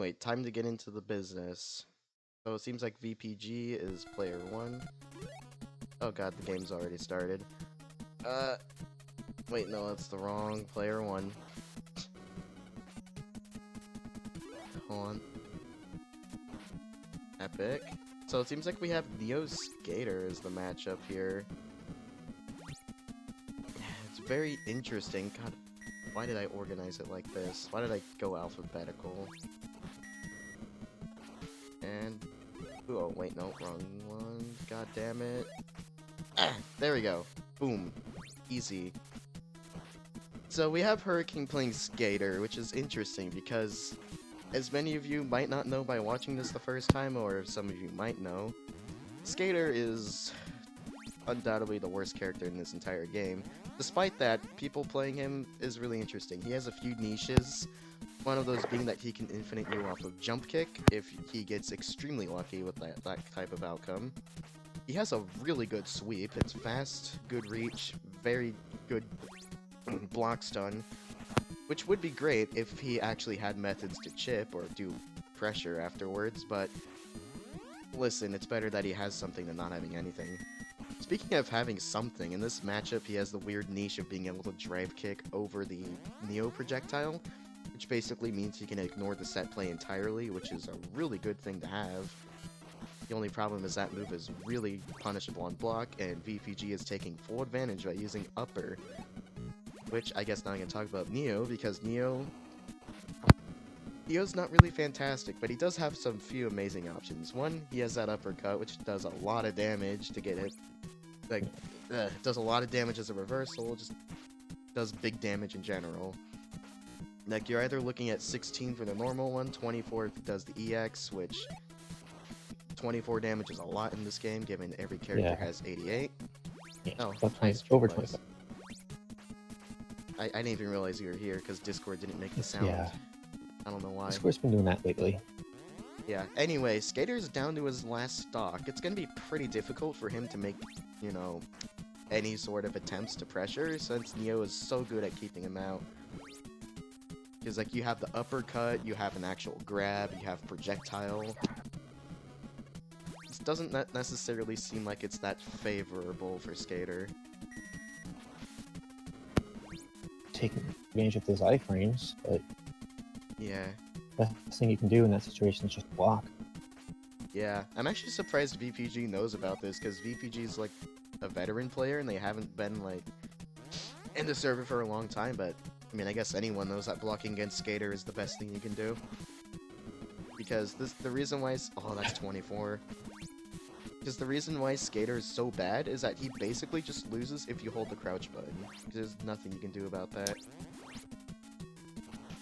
Wait, time to get into the business. So it seems like VPG is player 1. Oh god, the game's already started. Wait, no, that's the wrong player 1. Hold on. Epic. So it seems like we have Neo Skater as the matchup here. It's very interesting. God, why did I organize it like this? Why did I go alphabetical? And... oh, wait, no, wrong one. God damn it. Ah, there we go. Boom. Easy. So we have Hurricane playing Skater, which is interesting because, as many of you might not know by watching this the first time, or some of you might know, Skater is undoubtedly the worst character in this entire game. Despite that, people playing him is really interesting. He has a few niches, one of those being that he can infinite you off of jump kick if he gets extremely lucky with that type of outcome. He has a really good sweep. It's fast, good reach, very good block stun, which would be great if he actually had methods to chip or do pressure afterwards, but listen, it's better that he has something than not having anything. Speaking of having something, in this matchup he has the weird niche of being able to drive kick over the Neo projectile, which basically means he can ignore the set play entirely, which is a really good thing to have. The only problem is that move is really punishable on block, and VPG is taking full advantage by using upper. Which, I guess now I can talk about Neo, because Neo's not really fantastic, but he does have some few amazing options. One, he has that uppercut, which does a lot of damage to get hit. Like, does a lot of damage as a reversal, just does big damage in general. Like, you're either looking at 16 for the normal one, 24 if it does the EX, which 24 damage is a lot in this game, given every character has 88. Yeah, oh, nice. Over 25. I didn't even realize you were here because Discord didn't make the sound. Yeah. I don't know why. Discord's been doing that lately. Yeah, anyway, Skater's down to his last stock. It's gonna be pretty difficult for him to make, you know, any sort of attempts to pressure, since Neo is so good at keeping him out. Because, like, you have the uppercut, you have an actual grab, you have projectile. This doesn't necessarily seem like it's that favorable for Skater. Taking advantage of those iframes, but Yeah. the best thing you can do in that situation is just block. Yeah, I'm actually surprised VPG knows about this, because VPG's like a veteran player, and they haven't been like in the server for a long time, but I mean, I guess anyone knows that blocking against Skater is the best thing you can do. Because the reason why... oh, that's 24. Because the reason why Skater is so bad is that he basically just loses if you hold the crouch button. There's nothing you can do about that.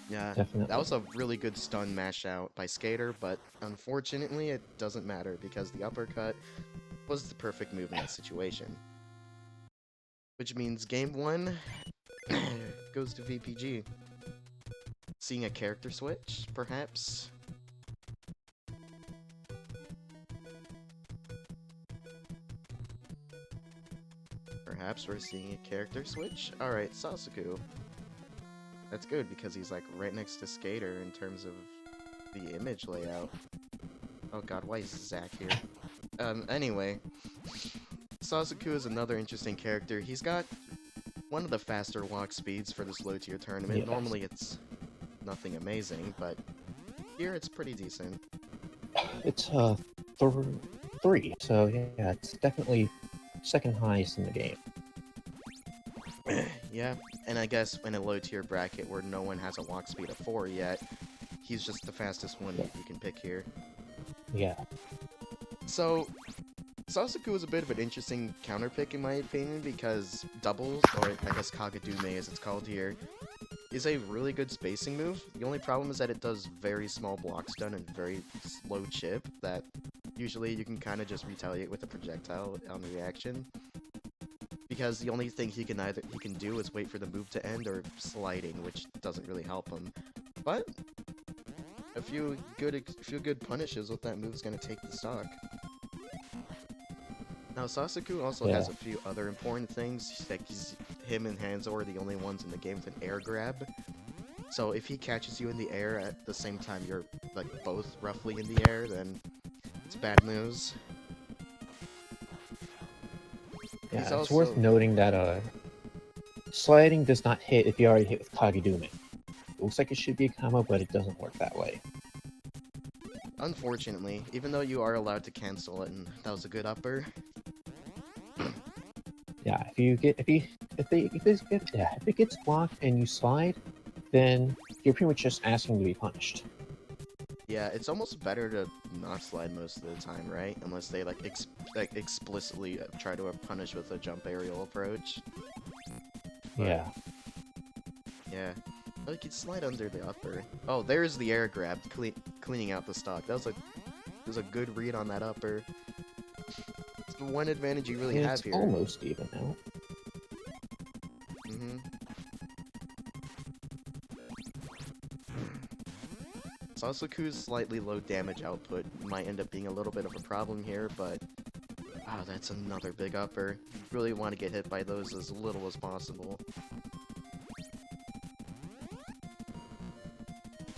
Yeah, Definitely. that was a really good stun mash out by Skater, but unfortunately it doesn't matter because the uppercut was the perfect move in that situation. Which means game 1 goes to VPG. Seeing a character switch, perhaps? Perhaps we're seeing a character switch? Alright, Sasuku. That's good, because he's like right next to Skater in terms of the image layout. Oh god, why is Zach here? Anyway. Sasuku is another interesting character. He's got one of the faster walk speeds for this low tier tournament. Yes. Normally it's nothing amazing, but here it's pretty decent. It's 3, so yeah, it's definitely second highest in the game. Yeah, and I guess in a low tier bracket where no one has a walk speed of 4 yet, he's just the fastest one you can pick here. Yeah. So, Sasuku is a bit of an interesting counter pick in my opinion, because doubles, or I guess Kagadume as it's called here, is a really good spacing move. The only problem is that it does very small block stun and very slow chip that usually you can kind of just retaliate with a projectile on reaction. Because the only thing he can do is wait for the move to end or sliding, which doesn't really help him. But a few good punishes with that move is gonna take the stock. Now Sasuku also has a few other important things, like him and Hanzo are the only ones in the game with an air grab, So if he catches you in the air at the same time you're like both roughly in the air, then it's bad news. Yeah, He's it's also- worth noting that sliding does not hit if you already hit with Kagedume. It looks like it should be a combo, but it doesn't work that way. Unfortunately, even though you are allowed to cancel it, and that was a good upper. Yeah, if it gets blocked and you slide, then you're pretty much just asking to be punished. Yeah, it's almost better to not slide most of the time, right? Unless they like explicitly try to punish with a jump aerial approach. But, Yeah. Yeah. Oh, you can slide under the upper. Oh, there's the air grab, cleaning out the stock. That was a good read on that upper. It's the one advantage you really have It's here. almost even now. Mm-hmm. Sasuku's slightly low damage output might end up being a little bit of a problem here, but wow, that's another big upper. Really want to get hit by those as little as possible.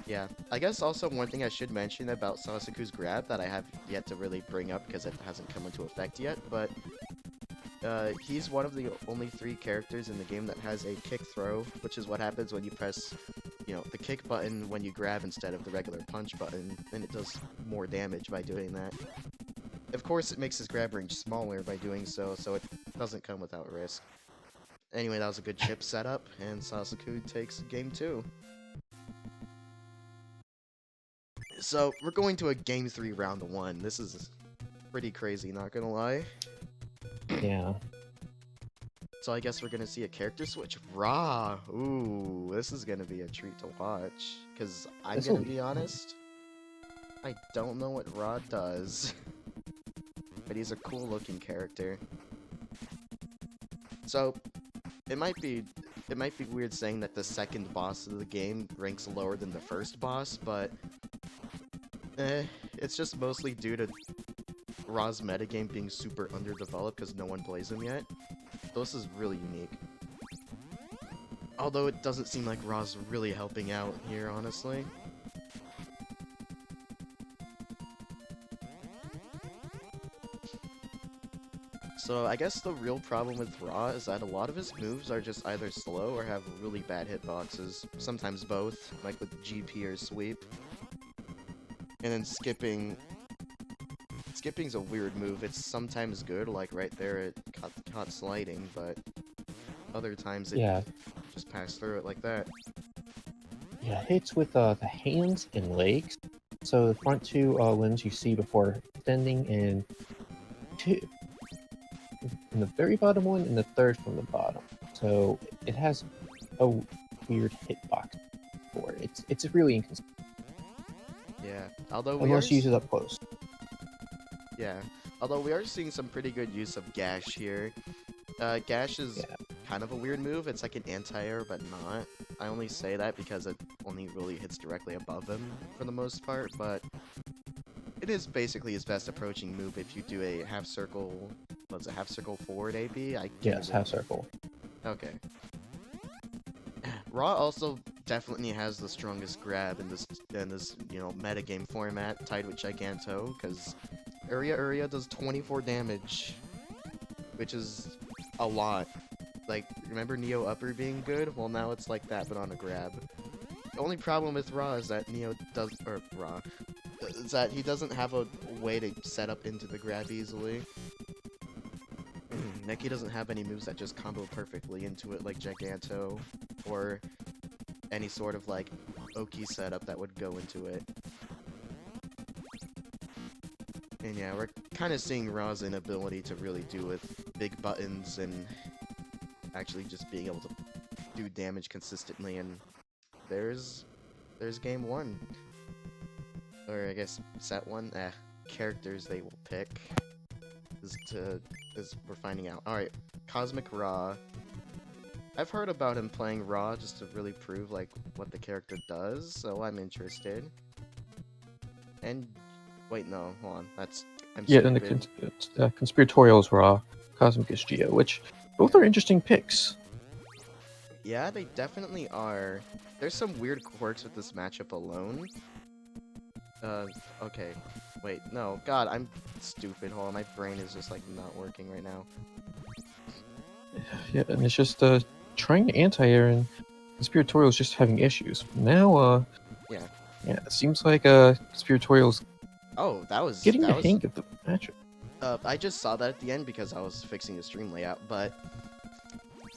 Yeah, I guess also one thing I should mention about Sasuku's grab that I have yet to really bring up because it hasn't come into effect yet, but he's one of the only 3 characters in the game that has a kick throw, which is what happens when you press, you know, the kick button when you grab instead of the regular punch button, and it does more damage by doing that. Of course, it makes his grab range smaller by doing so, so it doesn't come without risk. Anyway, that was a good chip setup, and Sasuke takes game 2. So, we're going to a game 3 round 1. This is pretty crazy, not gonna lie. Yeah. So I guess we're gonna see a character switch. Ra! Ooh, this is gonna be a treat to watch. Because I'm This'll gonna be be fun. honest, I don't know what Ra does. But he's a cool looking character. So, it might be weird saying that the second boss of the game ranks lower than the first boss, but it's just mostly due to Ra's metagame being super underdeveloped because no one plays him yet. This is really unique. Although it doesn't seem like Ra's really helping out here, honestly. So I guess the real problem with Ra is that a lot of his moves are just either slow or have really bad hitboxes. Sometimes both, like with GP or sweep. And then skipping. Skipping's a weird move. It's sometimes good, like right there it caught sliding, but other times it just passed through it like that. Yeah, it hits with the hands and legs. So the front 2 limbs you see before extending, and the very bottom one and the third from the bottom. So it has a weird hitbox for it. It's really inconsistent. Yeah, although we Unless you use it up close. Yeah, although we are seeing some pretty good use of Gash here. Gash is kind of a weird move. It's like an anti-air, but not. I only say that because it only really hits directly above him for the most part, but it is basically his best approaching move if you do a half circle. What's it, half circle forward AB? Yes, half circle. Okay. Ra also definitely has the strongest grab in this you know, metagame format, tied with Giganto, because Area does 24 damage, which is a lot. Like, remember Neo upper being good? Well, now it's like that, but on a grab. The only problem with Ra is that is that he doesn't have a way to set up into the grab easily. Neki doesn't have any moves that just combo perfectly into it like Giganto, or any sort of like Oki setup that would go into it. And yeah, we're kind of seeing Ra's inability to really do with big buttons and actually just being able to do damage consistently, and there's game 1. Or I guess set 1, characters they will pick as we're finding out. Alright, Cosmic Ra. I've heard about him playing Ra just to really prove like what the character does, so I'm interested. And wait, no, hold on. I'm Then stupid. the Conspiratorials Ra, Cosmic is Geo, which both are interesting picks. Yeah, they definitely are. There's some weird quirks with this matchup alone. Okay. Wait, no. God, I'm stupid. Hold on, my brain is just, like, not working right now. Yeah, and it's just trying to anti-air and Conspiratorial's just having issues. Now, Yeah. yeah, it seems like Conspiratorial's Oh, that was... getting the hang of the matchup. I just saw that at the end because I was fixing the stream layout, but...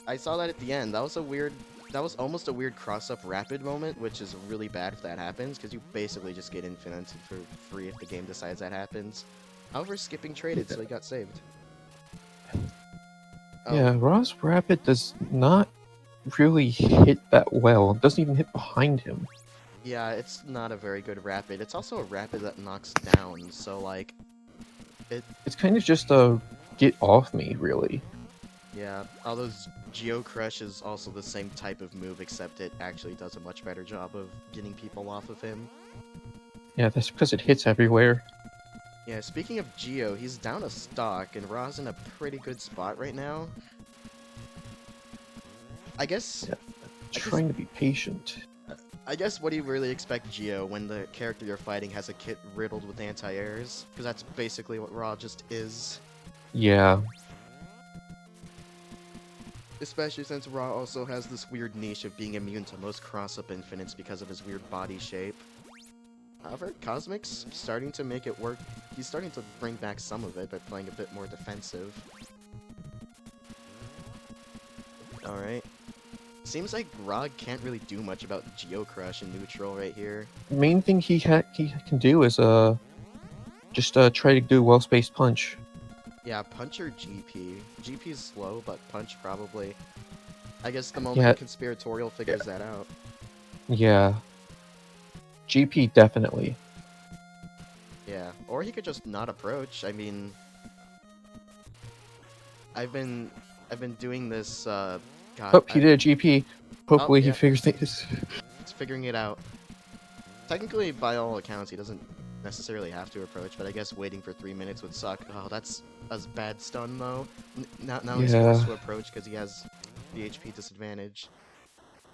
I saw that at the end. That was a weird... That was almost a weird cross-up rapid moment, which is really bad if that happens, because you basically just get infinite for free if the game decides that happens. However, skipping traded, so he got saved. Yeah, Raw's rapid does not really hit that well. It doesn't even hit behind him. Yeah, it's not a very good rapid. It's also a rapid that knocks down, so like... It's kind of just a get off me, really. Yeah, although Geo Crush is also the same type of move, except it actually does a much better job of getting people off of him. Yeah, that's because it hits everywhere. Yeah, speaking of Geo, he's down a stock, and Ra's in a pretty good spot right now. I guess... Yeah, trying to be patient. I guess what do you really expect Geo when the character you're fighting has a kit riddled with anti-airs? Because that's basically what Ra just is. Yeah. Especially since Ra also has this weird niche of being immune to most cross-up infinites because of his weird body shape. However, Cosmic's starting to make it work. He's starting to bring back some of it by playing a bit more defensive. Alright. Seems like Ra can't really do much about Geo Crush in neutral right here. The main thing he can do is just try to do well-spaced punch. Yeah, Punch or GP. GP's slow, but Punch probably. I guess the moment Conspiratorial figures that out. Yeah. GP definitely. Yeah, or he could just not approach. I mean, I've been doing this. God, oh, he did a GP. Hopefully he figures things. He's figuring it out. Technically, by all accounts, he doesn't necessarily have to approach, but I guess waiting for 3 minutes would suck. Oh, that's a bad stun though. Now he's forced to approach because he has the HP disadvantage,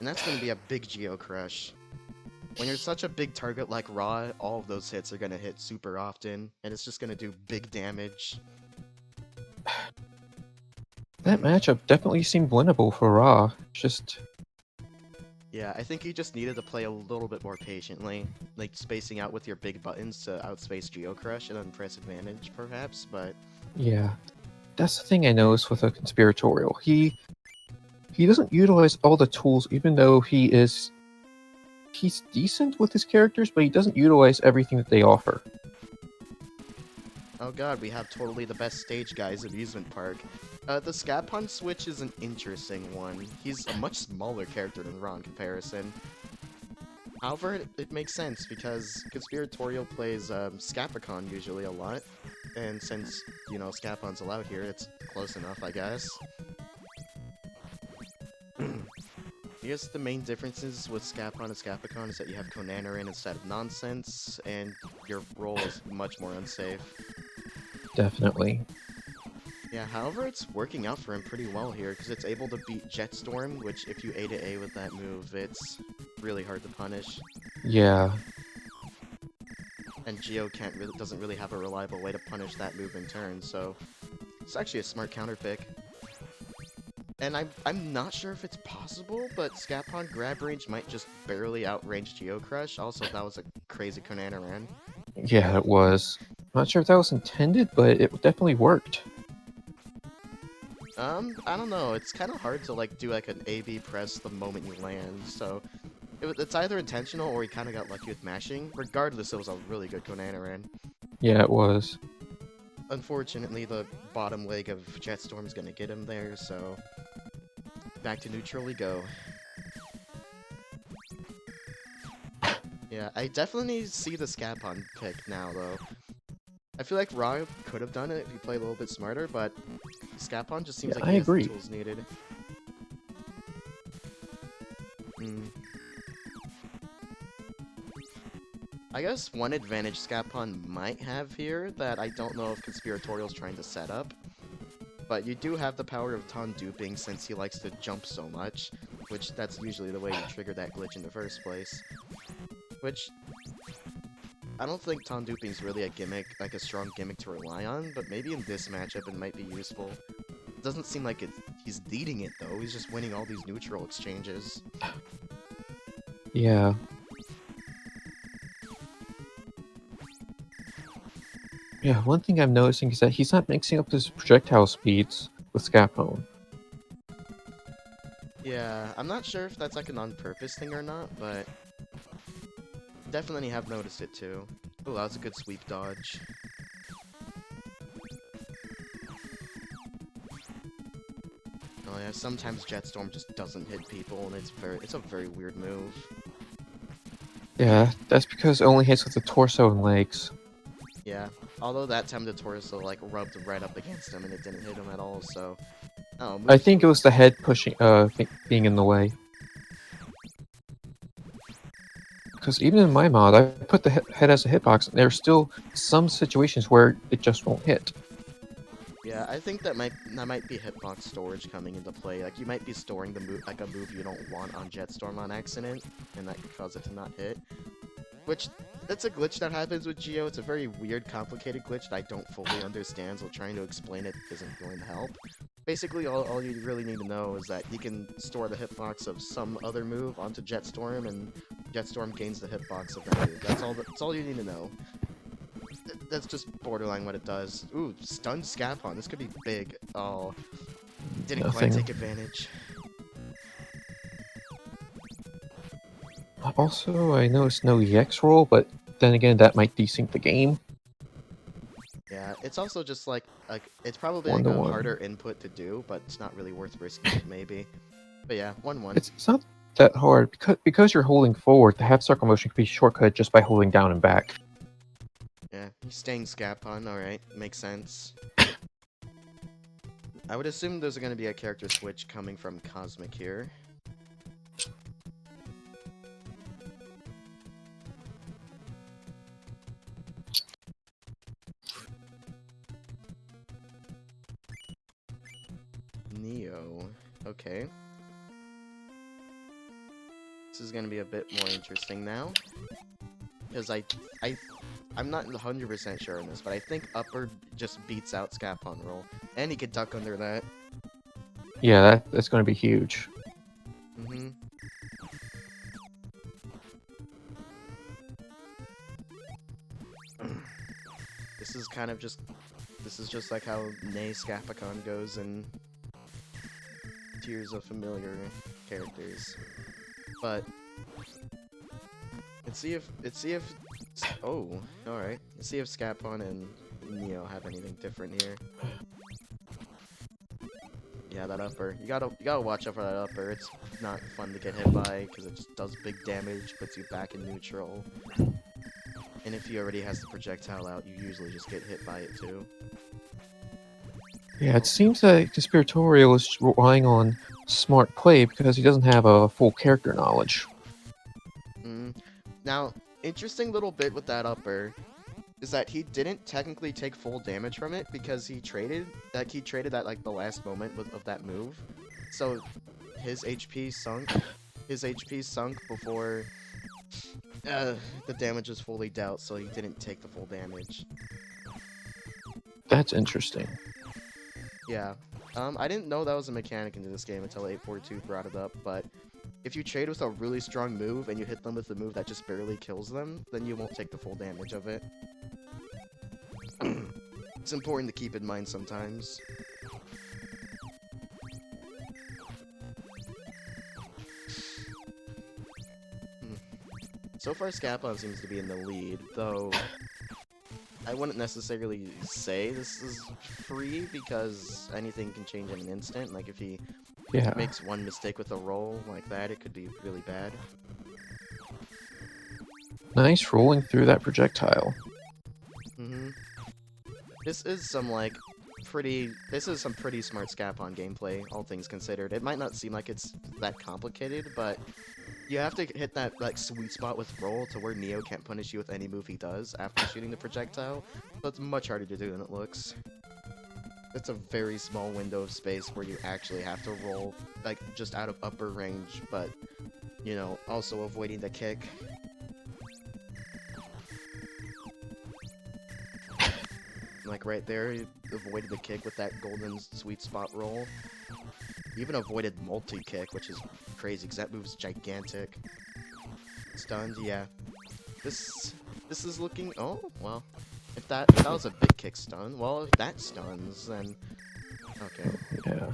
and that's going to be a big Geo Crush. When you're such a big target like Ra, all of those hits are going to hit super often, and it's just going to do big damage. That matchup definitely seemed winnable for Ra. Just... Yeah, I think you just needed to play a little bit more patiently, like spacing out with your big buttons to outspace Geo Crush and then press advantage, perhaps, but... Yeah, that's the thing I noticed with a Conspiratorial. He doesn't utilize all the tools, even though he's decent with his characters, but he doesn't utilize everything that they offer. Oh god, we have totally the best stage guys amusement park. The Skapon switch is an interesting one. He's a much smaller character than Ra in comparison. However, it makes sense because Conspiratorial plays Skapon usually a lot, and since, you know, Skapon's allowed here, it's close enough, I guess. I guess the main differences with Skapon and Skapon is that you have Konanarin instead of Nonsense, and your role is much more unsafe. Definitely. Yeah, however, it's working out for him pretty well here, because it's able to beat Jetstorm, which if you A to A with that move, it's really hard to punish. Yeah. And Geo doesn't really have a reliable way to punish that move in turn, so it's actually a smart counter pick. And I'm not sure if it's possible, but Skapon grab range might just barely outrange Geo Crush. Also, that was a crazy Konanaran. Yeah, it was. Not sure if that was intended, but it definitely worked. I don't know. It's kind of hard to like do like an A/B press the moment you land. So it's either intentional or he kind of got lucky with mashing. Regardless, it was a really good Konanaran. Yeah, it was. Unfortunately, the bottom leg of Jetstorm is gonna get him there. So back to neutral we go. Yeah, I definitely see the Skapon pick now, though. I feel like Ra could have done it if he played a little bit smarter, but Skapon just seems like he has the tools needed. I guess one advantage Skapon might have here that I don't know if Conspiratorial's trying to set up, but you do have the power of Ton duping since he likes to jump so much. which that's usually the way you trigger that glitch in the first place. Which, I don't think Tom duping is really a gimmick, like a strong gimmick to rely on, but maybe in this matchup it might be useful. It doesn't seem like he's leading it though, he's just winning all these neutral exchanges. Yeah. Yeah, one thing I'm noticing is that he's not mixing up his projectile speeds with Skapon. Yeah, I'm not sure if that's like an on-purpose thing or not, but definitely have noticed it too. Oh, that was a good sweep dodge. Oh yeah, sometimes Jetstorm just doesn't hit people, and it's a very weird move. Yeah, that's because it only hits with the torso and legs. Yeah, although that time the torso like rubbed right up against him and it didn't hit him at all, so... Oh, I think it was the head pushing, being in the way. Because even in my mod, I put the head as a hitbox, and there's still some situations where it just won't hit. Yeah, I think that might be hitbox storage coming into play. Like, you might be storing the move, like a move you don't want on Jetstorm on accident, and that could cause it to not hit. Which, that's a glitch that happens with Geo. It's a very weird, complicated glitch that I don't fully understand, so trying to explain it isn't going to help. Basically, all you really need to know is that you can store the hitbox of some other move onto Jetstorm, and Jetstorm gains the hitbox of that move. That's all you need to know. That's just borderline what it does. Ooh, stunned Skapon. This could be big. Oh, didn't quite take advantage. Also, I noticed no EX roll, but then again, that might desync the game. Yeah, it's also just like it's probably like a harder input to do, but it's not really worth risking it, maybe. But yeah, 1-1. It's not that hard because you're holding forward. The half circle motion can be shortcut just by holding down and back. Yeah, he's staying Skapon. All right, makes sense. I would assume there's going to be a character switch coming from Cosmic here. Neo. Okay. This is going to be a bit more interesting now. Because I'm not 100% sure on this, but I think upper just beats out Skapon roll. And he could duck under that. Yeah, that's going to be huge. Mm-hmm. This is just like how Nay Skapon goes in Tears of Familiar Characters. But let's see if oh, alright. Let's see if Skapon and Neo have anything different here. Yeah, that upper. You gotta watch out for that upper. It's not fun to get hit by because it just does big damage, puts you back in neutral. And if he already has the projectile out, you usually just get hit by it too. Yeah, it seems that Conspiratorial is relying on smart play because he doesn't have a full character knowledge. Now, interesting little bit with that upper is that he didn't technically take full damage from it because he traded at like the last moment of that move. So his HP sunk before the damage was fully dealt, so he didn't take the full damage. That's interesting. Yeah. I didn't know that was a mechanic into this game until 842 brought it up, but if you trade with a really strong move and you hit them with a move that just barely kills them, then you won't take the full damage of it. It's important to keep in mind sometimes. So far, Skapon seems to be in the lead, though I wouldn't necessarily say this is free because anything can change in an instant. Like if he makes one mistake with a roll like that, it could be really bad. Nice rolling through that projectile. This is some pretty smart Skapon gameplay, all things considered. It might not seem like it's that complicated, but you have to hit that sweet spot with roll to where Neo can't punish you with any move he does after shooting the projectile. So it's much harder to do than it looks. It's a very small window of space where you actually have to roll, like, just out of upper range, but, you know, also avoiding the kick. Like, right there, you avoided the kick with that golden sweet spot roll. You even avoided multi-kick, which is crazy, because that move's gigantic. Stunned, yeah. This is looking... Oh, well... If that was a big kick stun, well, if that stuns, then... Okay. Yeah.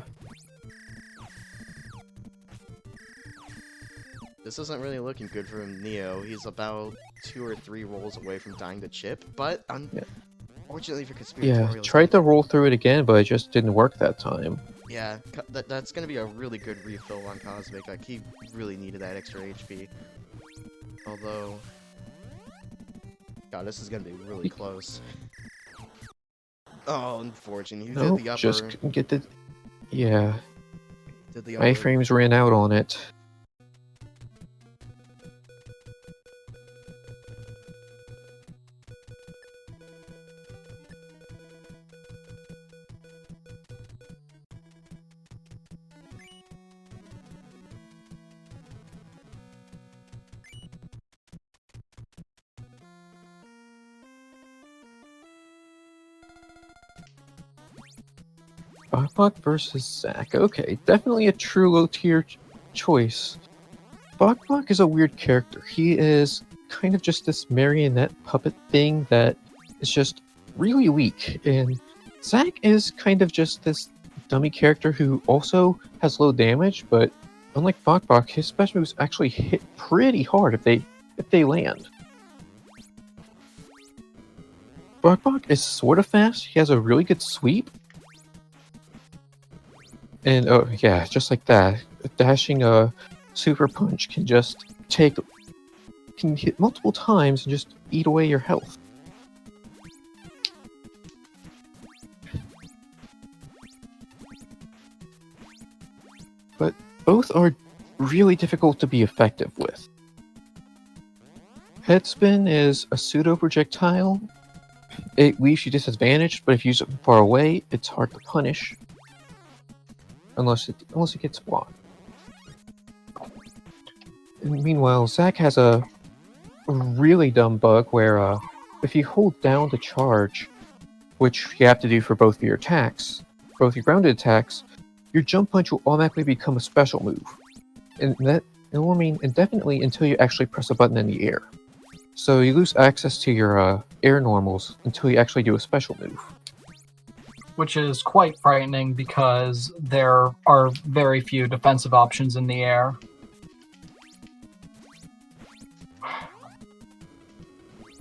This isn't really looking good for Neo. He's about 2 or 3 rolls away from dying to Chip, but unfortunately for Conspiratorial... Yeah, tried to roll through it again, but it just didn't work that time. Yeah, that's gonna be a really good refill on Cosmic. Like, he really needed that extra HP. Although... God, this is gonna be really close. Oh, unfortunate. He did the upper. Just couldn't get the... Yeah. Did the My upper. frames ran out on it. Bokbok versus Zack. Okay, definitely a true low-tier choice. Bokbok is a weird character. He is kind of just this marionette puppet thing that is just really weak. And Zack is kind of just this dummy character who also has low damage, but unlike Bokbok, his special moves actually hit pretty hard if they land. Bokbok is sort of fast. He has a really good sweep. And oh yeah, just like that, dashing a super punch can just can hit multiple times and just eat away your health. But both are really difficult to be effective with. Headspin is a pseudo projectile. It leaves you disadvantaged, but if you use it from far away, it's hard to punish. Unless it gets blocked. And meanwhile, Zack has a really dumb bug where if you hold down the charge, which you have to do for both of your attacks, both your grounded attacks, your jump punch will automatically become a special move. And that it will remain indefinitely until you actually press a button in the air. So you lose access to your air normals until you actually do a special move. Which is quite frightening because there are very few defensive options in the air.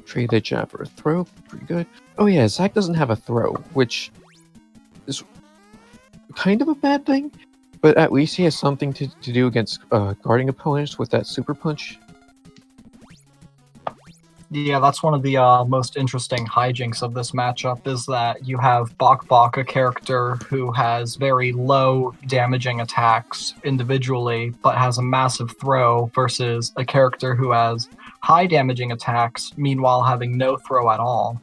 Trade the jab for a throw, pretty good. Oh yeah, Zack doesn't have a throw, which is kind of a bad thing, but at least he has something to do against guarding opponents with that super punch. Yeah, that's one of the most interesting hijinks of this matchup, is that you have Bokbok, a character who has very low damaging attacks individually, but has a massive throw, versus a character who has high damaging attacks, meanwhile having no throw at all.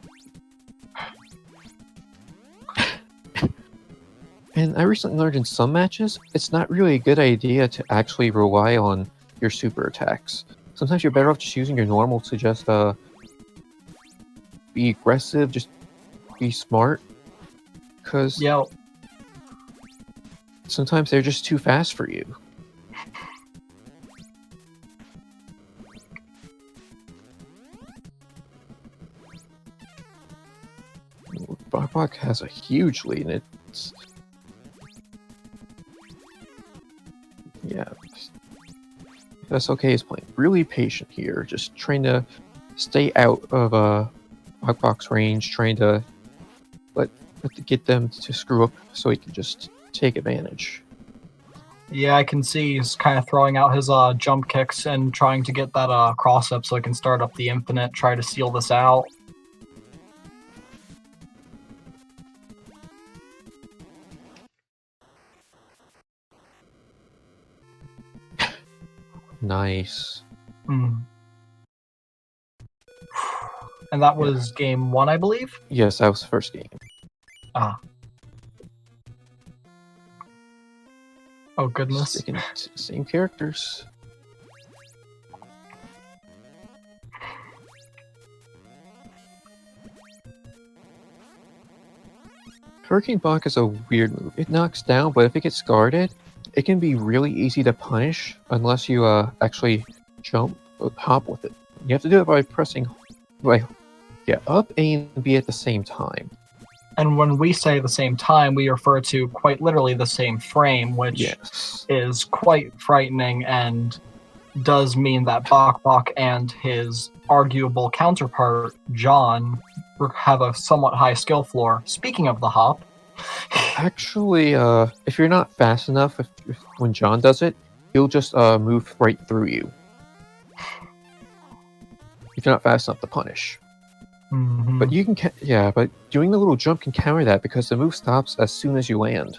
And I recently learned in some matches, it's not really a good idea to actually rely on your super attacks. Sometimes you're better off just using your normal to just be aggressive, just be smart. Because sometimes they're just too fast for you. Bokbok has a huge lead, and it's... Yeah. SLK is playing really patient here, just trying to stay out of Bokbok's range, trying to get them to screw up so he can just take advantage. Yeah, I can see he's kind of throwing out his jump kicks and trying to get that cross up so he can start up the infinite, try to seal this out. Nice. And that was game 1, I believe? Yes, that was the first game. Ah. Oh goodness. Sticking to the same characters. Hurricane Bach is a weird move. It knocks down, but if it gets guarded, it can be really easy to punish unless you actually jump or hop with it. You have to do it by pressing up, A, and B at the same time. And when we say the same time, we refer to quite literally the same frame, which Yes. is quite frightening and does mean that Bokbok and his arguable counterpart, John, have a somewhat high skill floor. Speaking of the hop, Actually, if you're not fast enough, when John does it, he'll just move right through you. If you're not fast enough to punish. mhm. But you can, but doing the little jump can counter that because the move stops as soon as you land.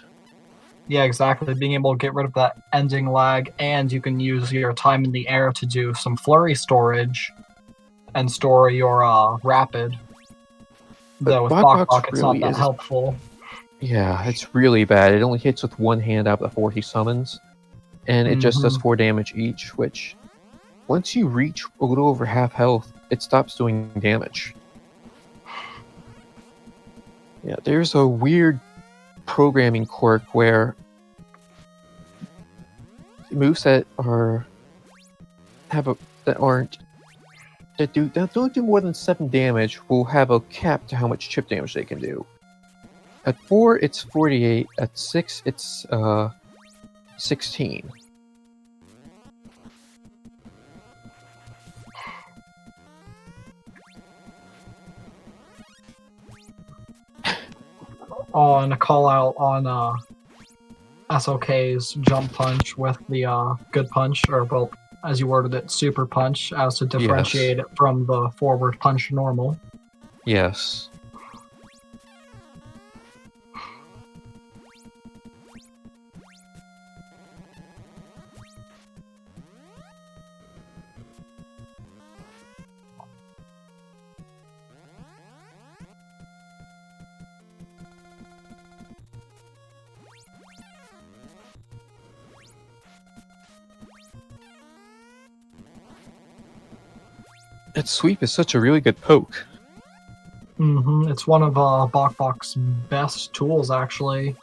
Yeah, exactly. Being able to get rid of that ending lag, and you can use your time in the air to do some flurry storage and store your rapid. But Though with Bokbok's Bokbok, it's really not that is- helpful. Yeah, it's really bad. It only hits with one hand out before he summons, and it just does 4 damage each, which, once you reach a little over half health, it stops doing damage. Yeah, there's a weird programming quirk where moves that don't do more than 7 damage will have a cap to how much chip damage they can do. At 4, it's 48. At 6, it's 16. Oh, and a call out on SOK's jump punch with the good punch, or well, as you worded it, super punch, as to differentiate it from the forward punch normal. Yes. That sweep is such a really good poke. It's one of Bokbok's best tools, actually.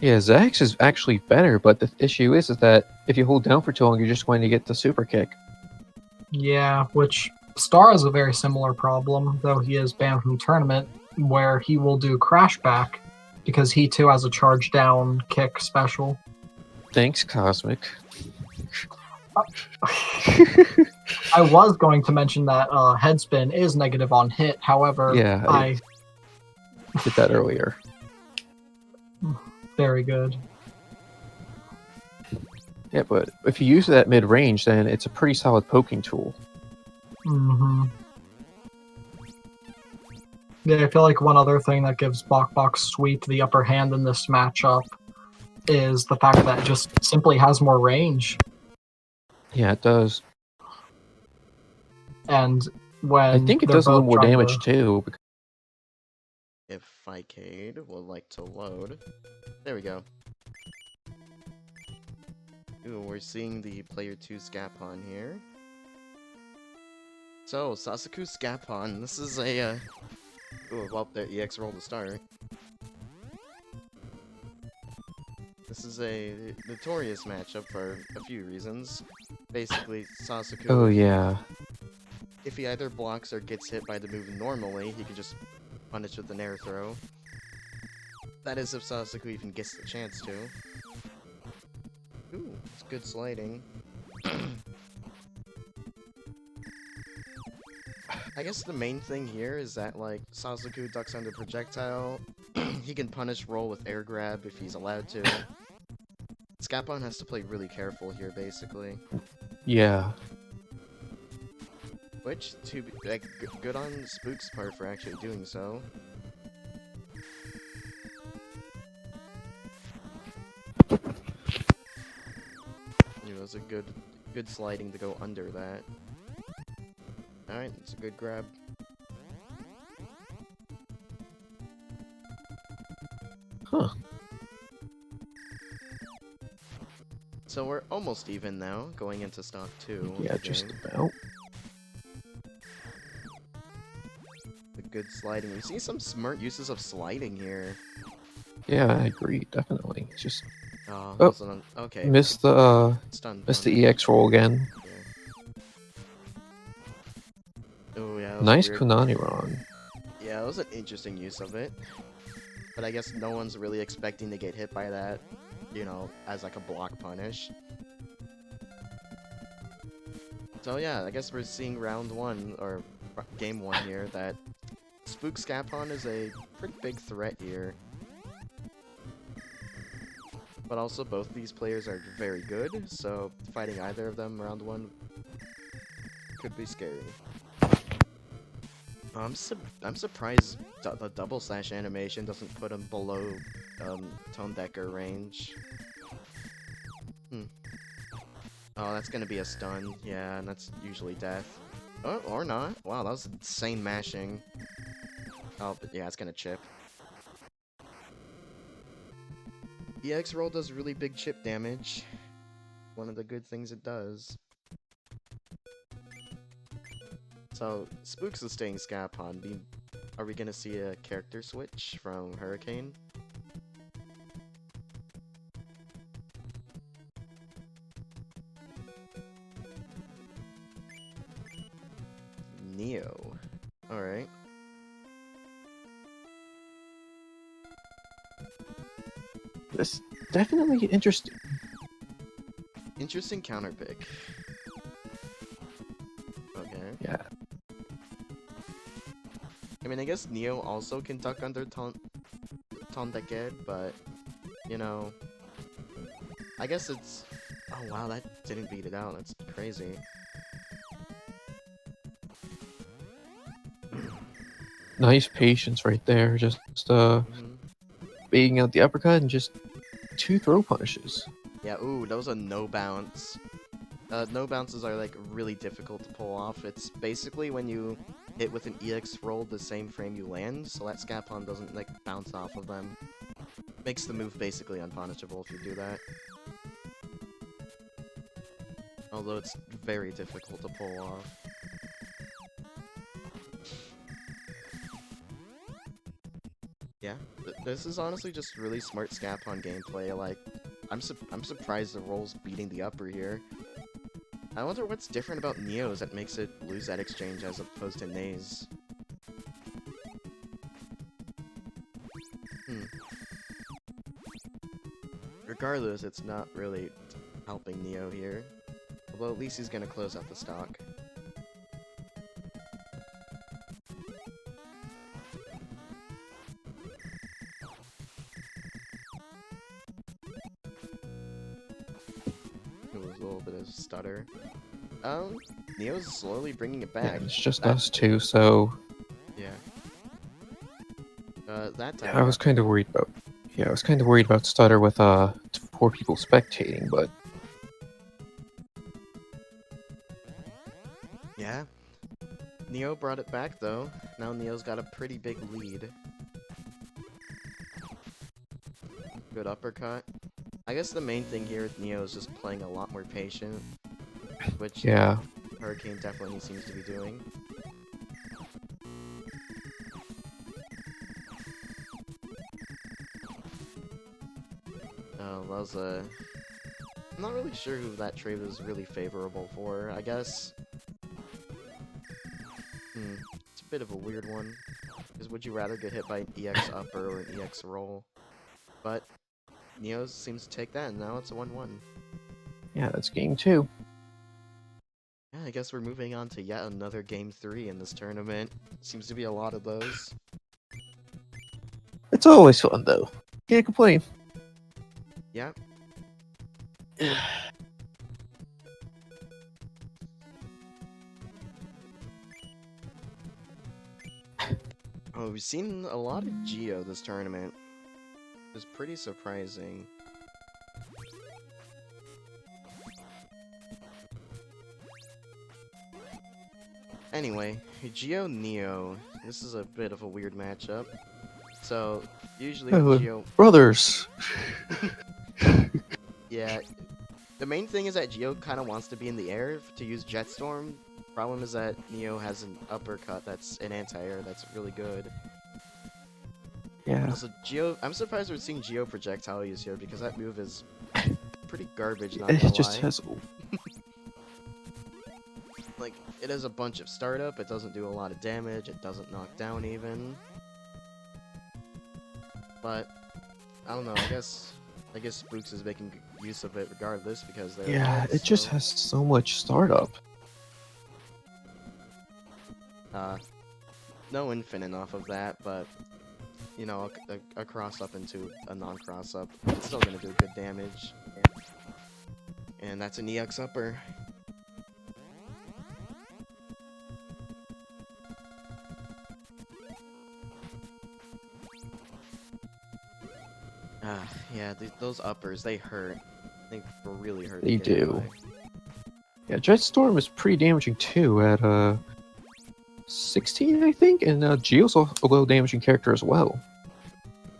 Yeah, Zax is actually better, but the issue is that if you hold down for too long, you're just going to get the super kick. Yeah, which Star has a very similar problem, though he is banned from the tournament, where he will do Crash Back, because he too has a charge down kick special. Thanks, Cosmic. I was going to mention that Headspin is negative on hit, however, Yeah, I did that earlier. Very good. Yeah, but if you use it at mid-range, then it's a pretty solid poking tool. Yeah, I feel like one other thing that gives Bokbok Sweep the upper hand in this matchup is the fact that it just simply has more range. Yeah, it does. And when I think it they're does a little both more trying damage to- too. If Ficade would like to load. There we go. Ooh, we're seeing the player 2 Skapon here. So, Sasuku Skapon. This is a, Ooh, well, there, EX rolled a star. This is a notorious matchup for a few reasons. Basically, Sasuku... Oh, yeah. If he either blocks or gets hit by the move normally, he can just punish with an air throw. That is if Sasuku even gets the chance to. Ooh, it's good sliding. I guess the main thing here is that, like, Sasuku ducks under projectile. He can punish roll with air grab if he's allowed to. Skapon has to play really careful here, basically. Yeah. Which, to be, like, good on Spook's part for actually doing so. It was a good sliding to go under that. Alright, it's a good grab. Huh. So we're almost even now, going into stock 2. of Yeah, the just game. about. The good sliding. We see some smart uses of sliding here. Yeah, I agree, definitely. Just Oh, Oh, wasn't on... okay. missed the Stun. the EX roll again. Oh yeah. That was Nice weird. Kunani run. Yeah, it was an interesting use of it. But I guess no one's really expecting to get hit by that, you know, as like a block punish. So yeah, I guess we're seeing round 1, or game 1 here, that Spook Skapon is a pretty big threat here. But also both these players are very good, so fighting either of them round 1 could be scary. I'm surprised the double slash animation doesn't put him below Tone Decker range. Oh, that's gonna be a stun. Yeah, and that's usually death. Oh, or not. Wow, that was insane mashing. Oh, but yeah, it's gonna chip. EX roll does really big chip damage. One of the good things it does. So, Spook's is staying Skapon. Are we gonna see a character switch from Hurricane? Neo. Alright. This definitely interesting. Interesting counter pick. Okay. Yeah. I mean, I guess Neo also can duck under Tondeked, but, you know, I guess it's... Oh wow, that didn't beat it out. That's crazy. Nice patience right there. Just baiting out the uppercut and just 2 throw punishes. Yeah, ooh, those are no bounce. No bounces are like really difficult to pull off. It's basically when you hit with an EX roll the same frame you land, so that Skapon doesn't like bounce off of them. Makes the move basically unpunishable if you do that. Although it's very difficult to pull off. Yeah, this is honestly just really smart Skapon gameplay. Like, I'm surprised the roll's beating the upper here. I wonder what's different about Neo's that makes it lose that exchange as opposed to Nei's. Regardless, it's not really helping Neo here. Although at least he's gonna close out the stock. It was a little bit of stutter. Neo's slowly bringing it Yeah, back. it's just us two, so Yeah. That time. I was kind of worried about. Yeah, I was kind of worried about stutter with 4 people spectating, but Yeah. Neo brought it back though. Now Neo's got a pretty big lead. Good uppercut. I guess the main thing here with Neo is just playing a lot more patient, which yeah, Hurricane definitely seems to be doing. Oh, that was a... I'm not really sure who that trade was really favorable for. I guess... It's a bit of a weird one. Because would you rather get hit by an EX upper or an EX roll? But Neo seems to take that, and now it's a 1-1. yeah, that's game 2. Yeah, I guess we're moving on to yet another game 3 in this tournament. Seems to be a lot of those. It's always fun though. Can't complain. Yeah. Oh, we've seen a lot of Geo this tournament. It's pretty surprising. Anyway, Geo Neo. This is a bit of a weird matchup. So, usually with Geo... Brothers. Yeah, The main thing is that Geo kind of wants to be in the air to use Jet Storm. Problem is that Neo has an uppercut that's an anti-air that's really good. Yeah. Also, Geo, I'm surprised we're seeing Geo projectile use here because that move is pretty garbage. Not It gonna just lie. has. Like, it has a bunch of startup. It doesn't do a lot of damage. It doesn't knock down even. But I don't know. I guess Spooks is making use of it regardless because they're Yeah, ahead, it just so- has so much startup. No infinite off of that, but you know, a cross up into a non-cross up, it's still gonna do good damage. And that's an EX upper. Yeah, those uppers, they hurt. They really hurt. to They get hit do. by. Yeah, Jet Storm is pretty damaging too at 16, I think, and Geo's a low damaging character as well.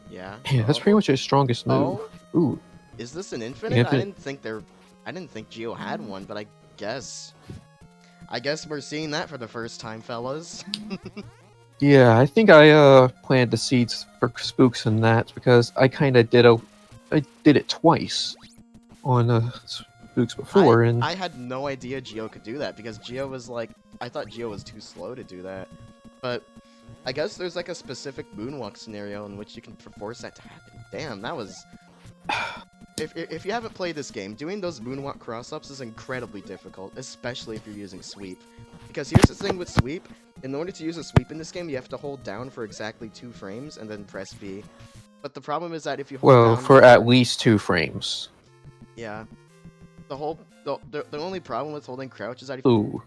Yeah. Yeah, that's pretty much his strongest move. Oh, Ooh, is this an infinite? Infinite. I didn't think Geo had one, but I guess we're seeing that for the first time, fellas. yeah, I think I planted the seeds for Spooks in that because I kind of did it twice on Spooks before, and I had no idea Geo could do that because Geo was like, I thought Geo was too slow to do that. But I guess there's like a specific moonwalk scenario in which you can force that to happen. Damn, that was... If you haven't played this game, doing those moonwalk cross-ups is incredibly difficult, especially if you're using sweep. Because here's the thing with sweep, in order to use a sweep in this game, you have to hold down for exactly 2 frames and then press B. But the problem is that if you hold well, down for at least 2 frames. Yeah. The only problem with holding crouch is that if you... Ooh.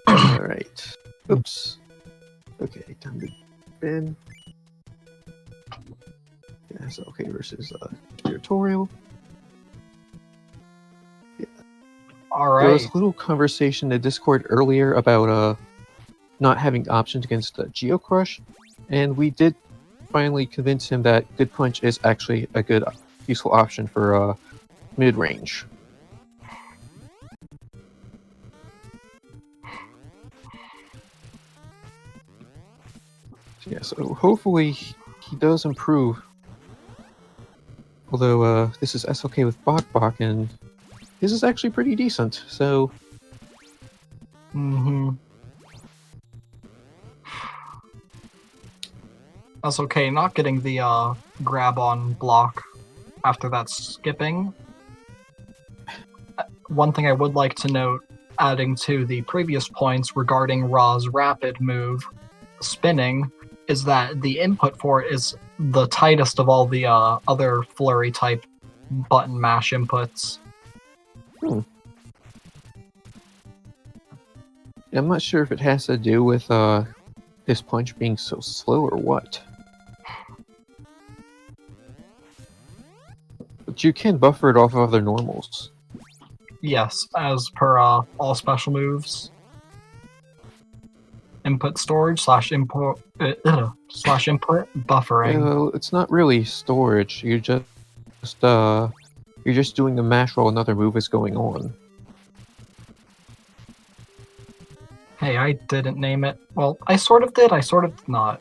Alright. Oops. Okay, time to spin. Yeah, so okay versus tutorial. All There right. was a little conversation in the Discord earlier about not having options against Geo Crush, and we did finally convince him that Good Punch is actually a good, useful option for mid-range. Yeah, so hopefully he does improve. Although this is SLK with Bokbok, and this is actually pretty decent, so Mm-hmm. That's okay. Not getting the grab on block after that skipping. One thing I would like to note, adding to the previous points regarding Ra's rapid move, spinning, is that the input for it is the tightest of all the other flurry type button mash inputs. I'm not sure if it has to do with this punch being so slow or what. But you can buffer it off of other normals. Yes, as per all special moves. Input storage slash input slash input buffering. Well, it's not really storage. You're just doing the mash while another move is going on. Hey, I didn't name it. Well, I sort of did, I sort of did not.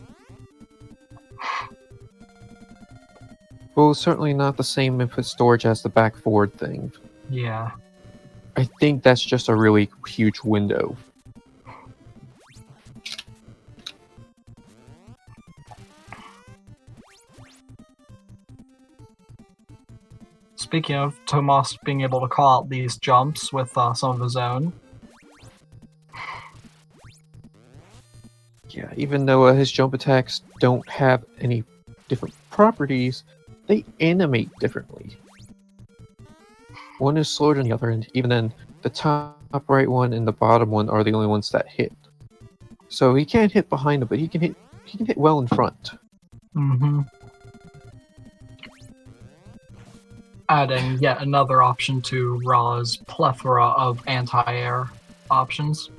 Well, certainly not the same input storage as the back forward thing. Yeah. I think that's just a really huge window. Speaking of Tomas being able to call out these jumps with some of his own. Yeah, even though his jump attacks don't have any different properties, they animate differently. One is slower than the other, and even then, the top right one and the bottom one are the only ones that hit. So he can't hit behind them, but he can hit well in front. Mm-hmm. Adding yet another option to Ra's plethora of anti-air options.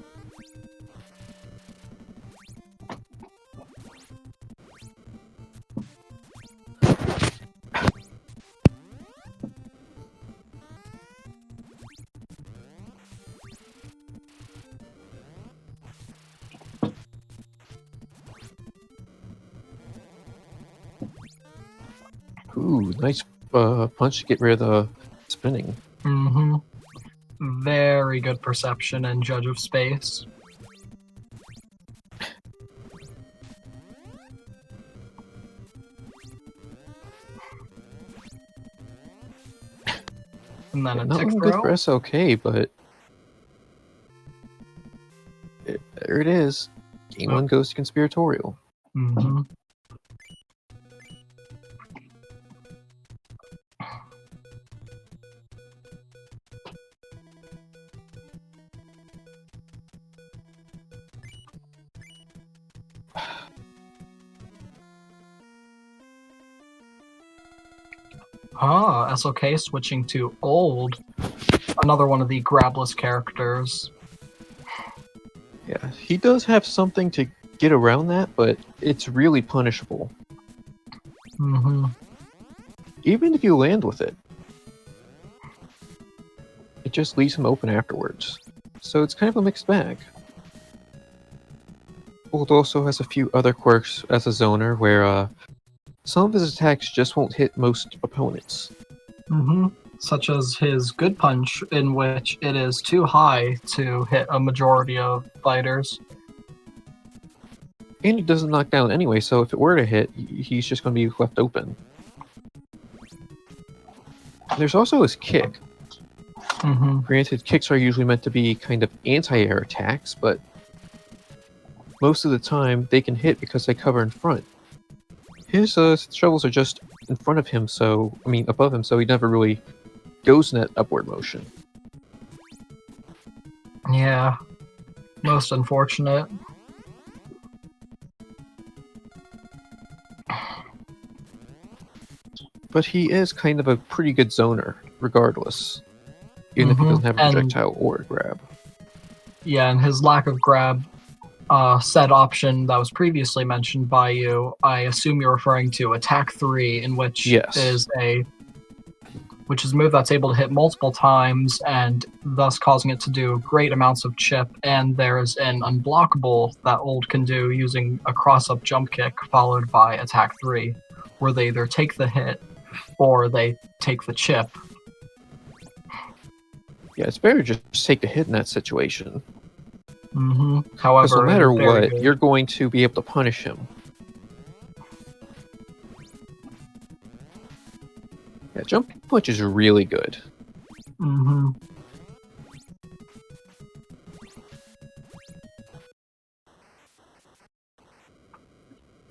Ooh, nice punch to get rid of the spinning. Mm-hmm. Very good perception and judge of space. And then Yeah, a not tick looking good throw. for SOK, but there it is. Game Oh. 1 goes to Conspiratorial. Mm-hmm. Ah, SOK switching to old. Another one of the grabless characters. Yeah, he does have something to get around that, but it's really punishable. Mm-hmm. Even if you land with it. It just leaves him open afterwards. So it's kind of a mixed bag. Old also has a few other quirks as a zoner where some of his attacks just won't hit most opponents. Mm-hmm. Such as his good punch, in which it is too high to hit a majority of fighters. And he doesn't knock down anyway, so if it were to hit, he's just going to be left open. There's also his kick. Mm-hmm. Granted, kicks are usually meant to be kind of anti-air attacks, but most of the time they can hit because they cover in front. His shovels are just in front of him, above him, so he never really goes in that upward motion. Yeah. Most unfortunate. But he is kind of a pretty good zoner, regardless. Even if he Mhm, doesn't have a and- projectile or a grab. Yeah, and his lack of grab said option that was previously mentioned by you, I assume you're referring to Attack 3, in which Yes. is a move that's able to hit multiple times and thus causing it to do great amounts of chip. And there's an unblockable that Old can do using a cross-up jump kick followed by Attack 3, where they either take the hit or they take the chip. Yeah, it's better just take the hit in that situation. Mm-hmm. Because However, no it matter is very what, good. you're going to be able to punish him. Yeah, jump punch is really good. Mm-hmm.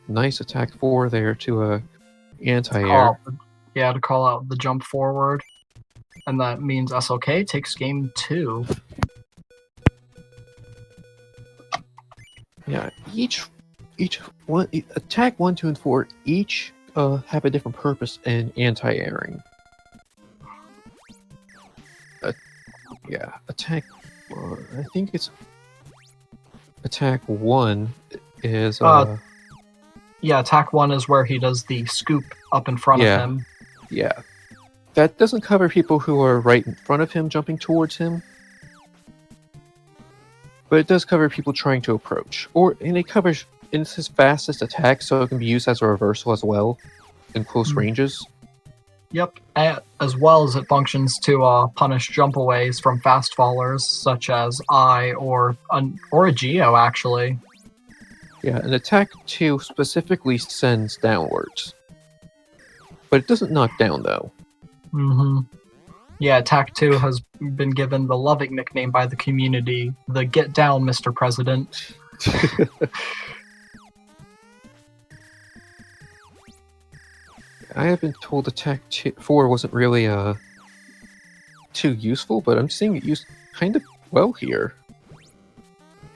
Nice attack 4 there to anti-air. To call out the jump forward. And that means SOK takes game 2. Yeah, each one attack 1, 2, and 4 each have a different purpose in anti-airing. Yeah, attack. I think it's attack 1 is Yeah, attack 1 is where he does the scoop up in front Yeah. of him. yeah. That doesn't cover people who are right in front of him jumping towards him. But it does cover people trying to approach. And it's his fastest attack, so it can be used as a reversal as well in close Hmm. ranges. Yep, as well as it functions to punish jumpaways from fast fallers, such as I or a Geo, actually. Yeah, and attack 2 specifically sends downwards. But it doesn't knock down, though. Mm-hmm. Yeah, attack 2 has been given the loving nickname by the community, the Get Down, Mr. President. I have been told attack 4 wasn't really too useful, but I'm seeing it used kind of well here.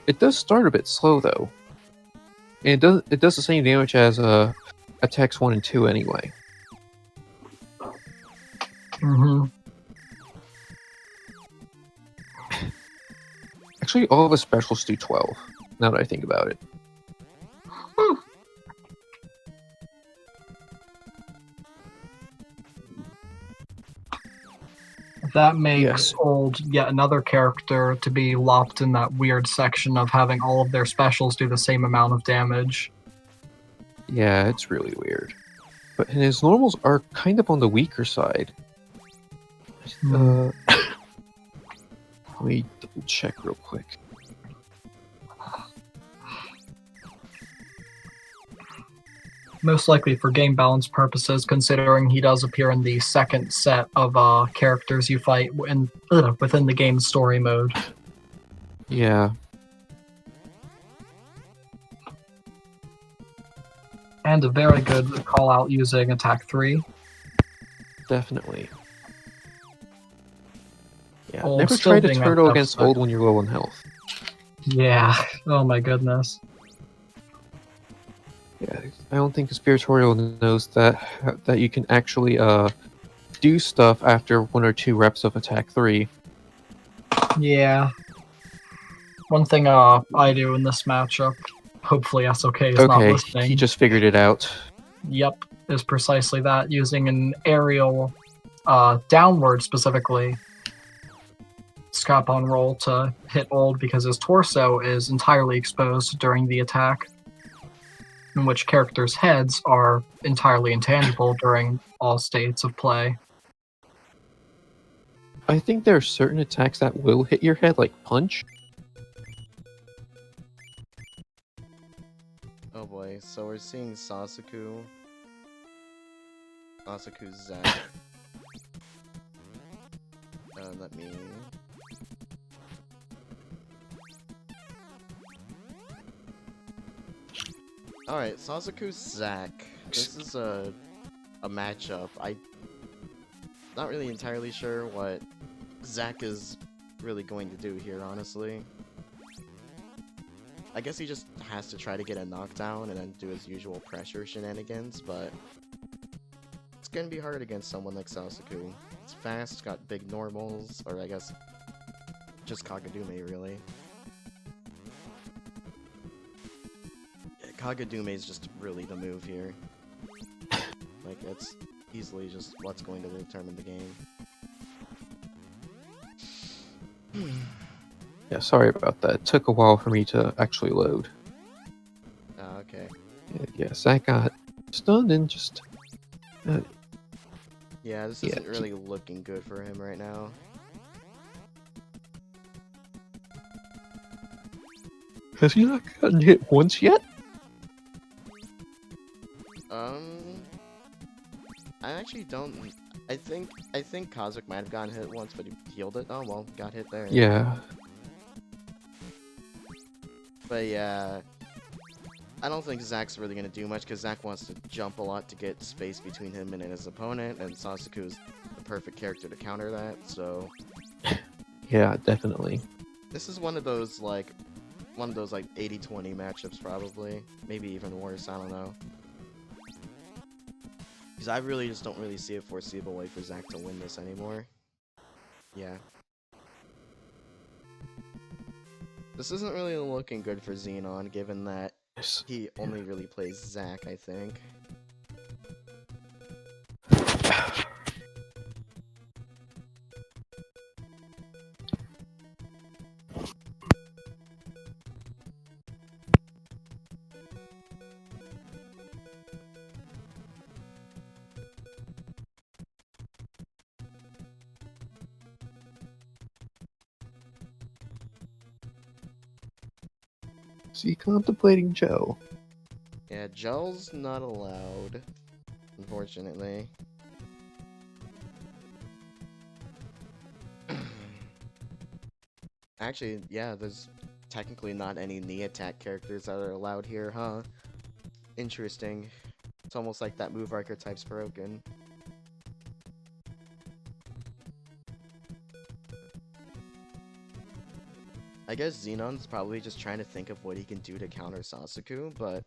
It does start a bit slow, though. And it does the same damage as attacks 1 and 2 anyway. Mm-hmm. Actually, all of his specials do 12, now that I think about it. That makes Old yet another character to be lopped in that weird section of having all of their specials do the same amount of damage. Yeah, it's really weird. but his normals are kind of on the weaker side. Let me double check real quick. Most likely for game balance purposes, considering he does appear in the second set of characters you fight within the game's story mode. Yeah. And a very good call out using attack 3. Definitely. Yeah, Old never still try to being turtle up- against upset. old when you're low on health. Yeah. Oh my goodness. Yeah, I don't think Conspiratorial knows that you can actually do stuff after 1 or 2 reps of attack 3. Yeah. One thing I do in this matchup, hopefully SOK is not Okay, listening. he just figured it out. Yep, is precisely that, using an aerial downward specifically Skapon roll to hit old because his torso is entirely exposed during the attack, in which characters' heads are entirely intangible during all states of play. I think there are certain attacks that will hit your head, like punch. Oh boy, so we're seeing Sasuku's Zack. Let me... Alright, Sasuku's Zack. This is a matchup. I'm not really entirely sure what Zack is really going to do here, honestly. I guess he just has to try to get a knockdown and then do his usual pressure shenanigans, but it's gonna be hard against someone like Sasuku. It's fast, it's got big normals, or I guess just Kagadume, really. Yeah, Kagadume is just really the move here. Like, it's easily just what's going to determine the game. Yeah, sorry about that. It took a while for me to actually load. Ah, okay. Yeah, Zack got stunned and just... Yeah, this Yeah, isn't really looking good for him right now. Has he not gotten hit once yet? I actually don't... I think Kazuc might have gotten hit once, but he healed it. Oh, well, got hit there. Yeah. But yeah, I don't think Zack's really gonna do much, because Zack wants to jump a lot to get space between him and his opponent, and Sasuku is the perfect character to counter that, so... Yeah, definitely. This is one of those, like, 80-20 matchups, probably. Maybe even worse, I don't know. Because I really just don't really see a foreseeable way for Zack to win this anymore. Yeah. This isn't really looking good for Xenon, given that he only really plays Zack, I think. Is he contemplating Joe? Yeah, gel's not allowed, unfortunately. Actually, yeah, there's technically not any knee attack characters that are allowed here, huh? Interesting. It's almost like that move archetype's broken. I guess Xenon's probably just trying to think of what he can do to counter Sasuku, but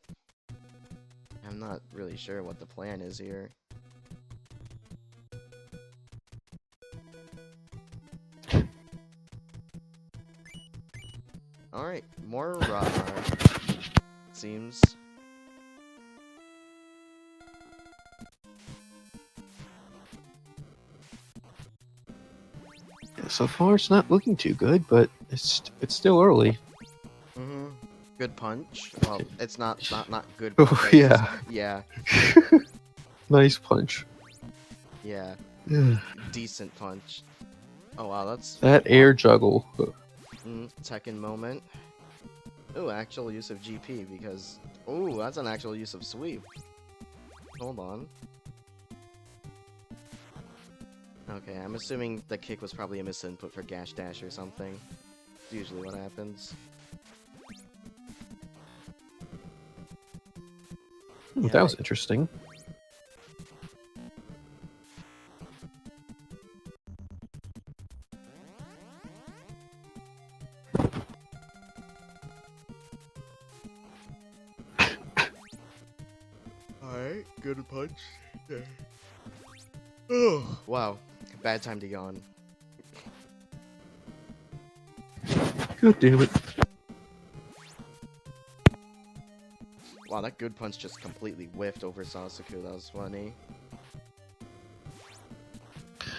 I'm not really sure what the plan is here. Alright, more raw, it seems. Yeah, so far it's not looking too good, but it's still early. Mm-hmm. Good punch. Well, it's not good. Oh, punch, yeah. Yeah. Nice punch. Yeah, that decent punch. Oh wow, that's air juggle. Tekken moment. Oh, actual use of GP because that's an actual use of sweep. Hold on. Okay, I'm assuming the kick was probably a misinput for Gash Dash or something. It's usually what happens. Yeah, That was interesting. Alright, good punch. Yeah. Oh, wow. Bad time to yawn. God damn it. Wow, that good punch just completely whiffed over Sasuku. That was funny.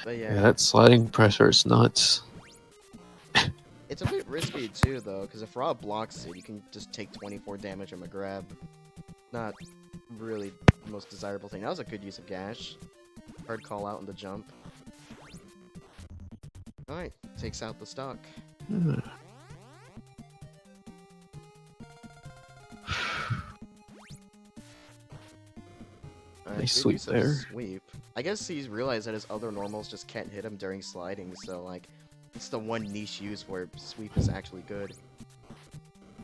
But Yeah, yeah, that sliding pressure is nuts. it's a bit risky too, though, because if Ra blocks it, you can just take 24 damage from a grab. Not really the most desirable thing. That was a good use of Gash. Hard call out on the jump. Alright, takes out the stock. Nice Good sweep use of there. Sweep. I guess he's realized that his other normals just can't hit him during sliding, so like, it's the one niche use where sweep is actually good.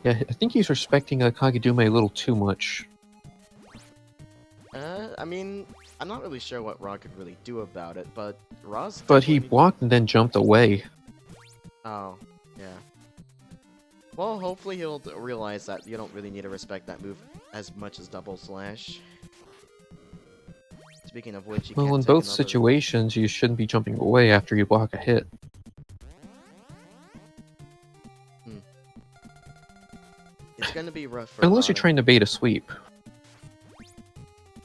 Yeah, I think he's respecting Kagedume a little too much. I mean, I'm not really sure what Ra could really do about it, but Ra's But he definitely- blocked and then jumped away. Oh, yeah. Well, hopefully he'll realize that you don't really need to respect that move as much as double slash. Speaking of which, you Well, can't in take both another... situations, you shouldn't be jumping away after you block a hit. It's gonna be rough for Unless you're Ra. trying to bait a sweep.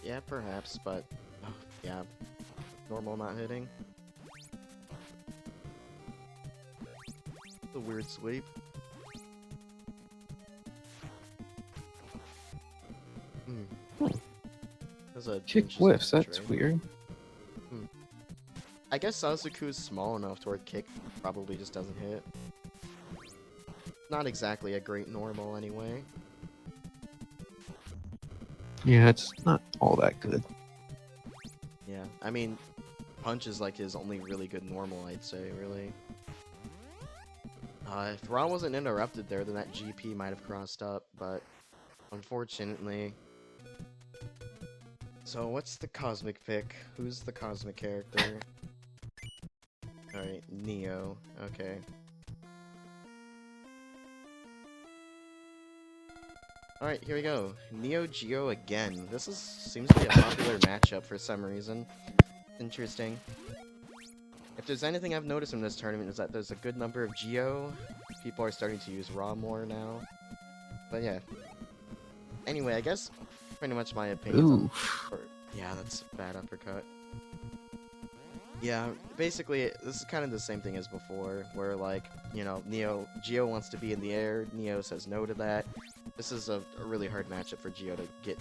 Yeah, perhaps, but... yeah. Normal not hitting. The weird sweep. There's a Kick interesting whiffs, that's trade. weird. I guess Sasuku's small enough to where kick probably just doesn't hit. Not exactly a great normal anyway. Yeah, it's not all that good. Yeah, I mean, punch is like his only really good normal, I'd say, really. If Ra wasn't interrupted there, then that GP might have crossed up, but unfortunately... So, what's the cosmic pick? Who's the cosmic character? Alright, Neo. Okay. Alright, here we go. Neo Geo again. This seems to be a popular matchup for some reason. Interesting. If there's anything I've noticed in this tournament is that there's a good number of Geo. People are starting to use Ra more now. But yeah. Anyway, I guess pretty much my opinion. Ooh. Yeah, that's a bad uppercut. Yeah, basically, this is kind of the same thing as before, where, like, you know, Geo wants to be in the air, Neo says no to that. This is a really hard matchup for Geo to get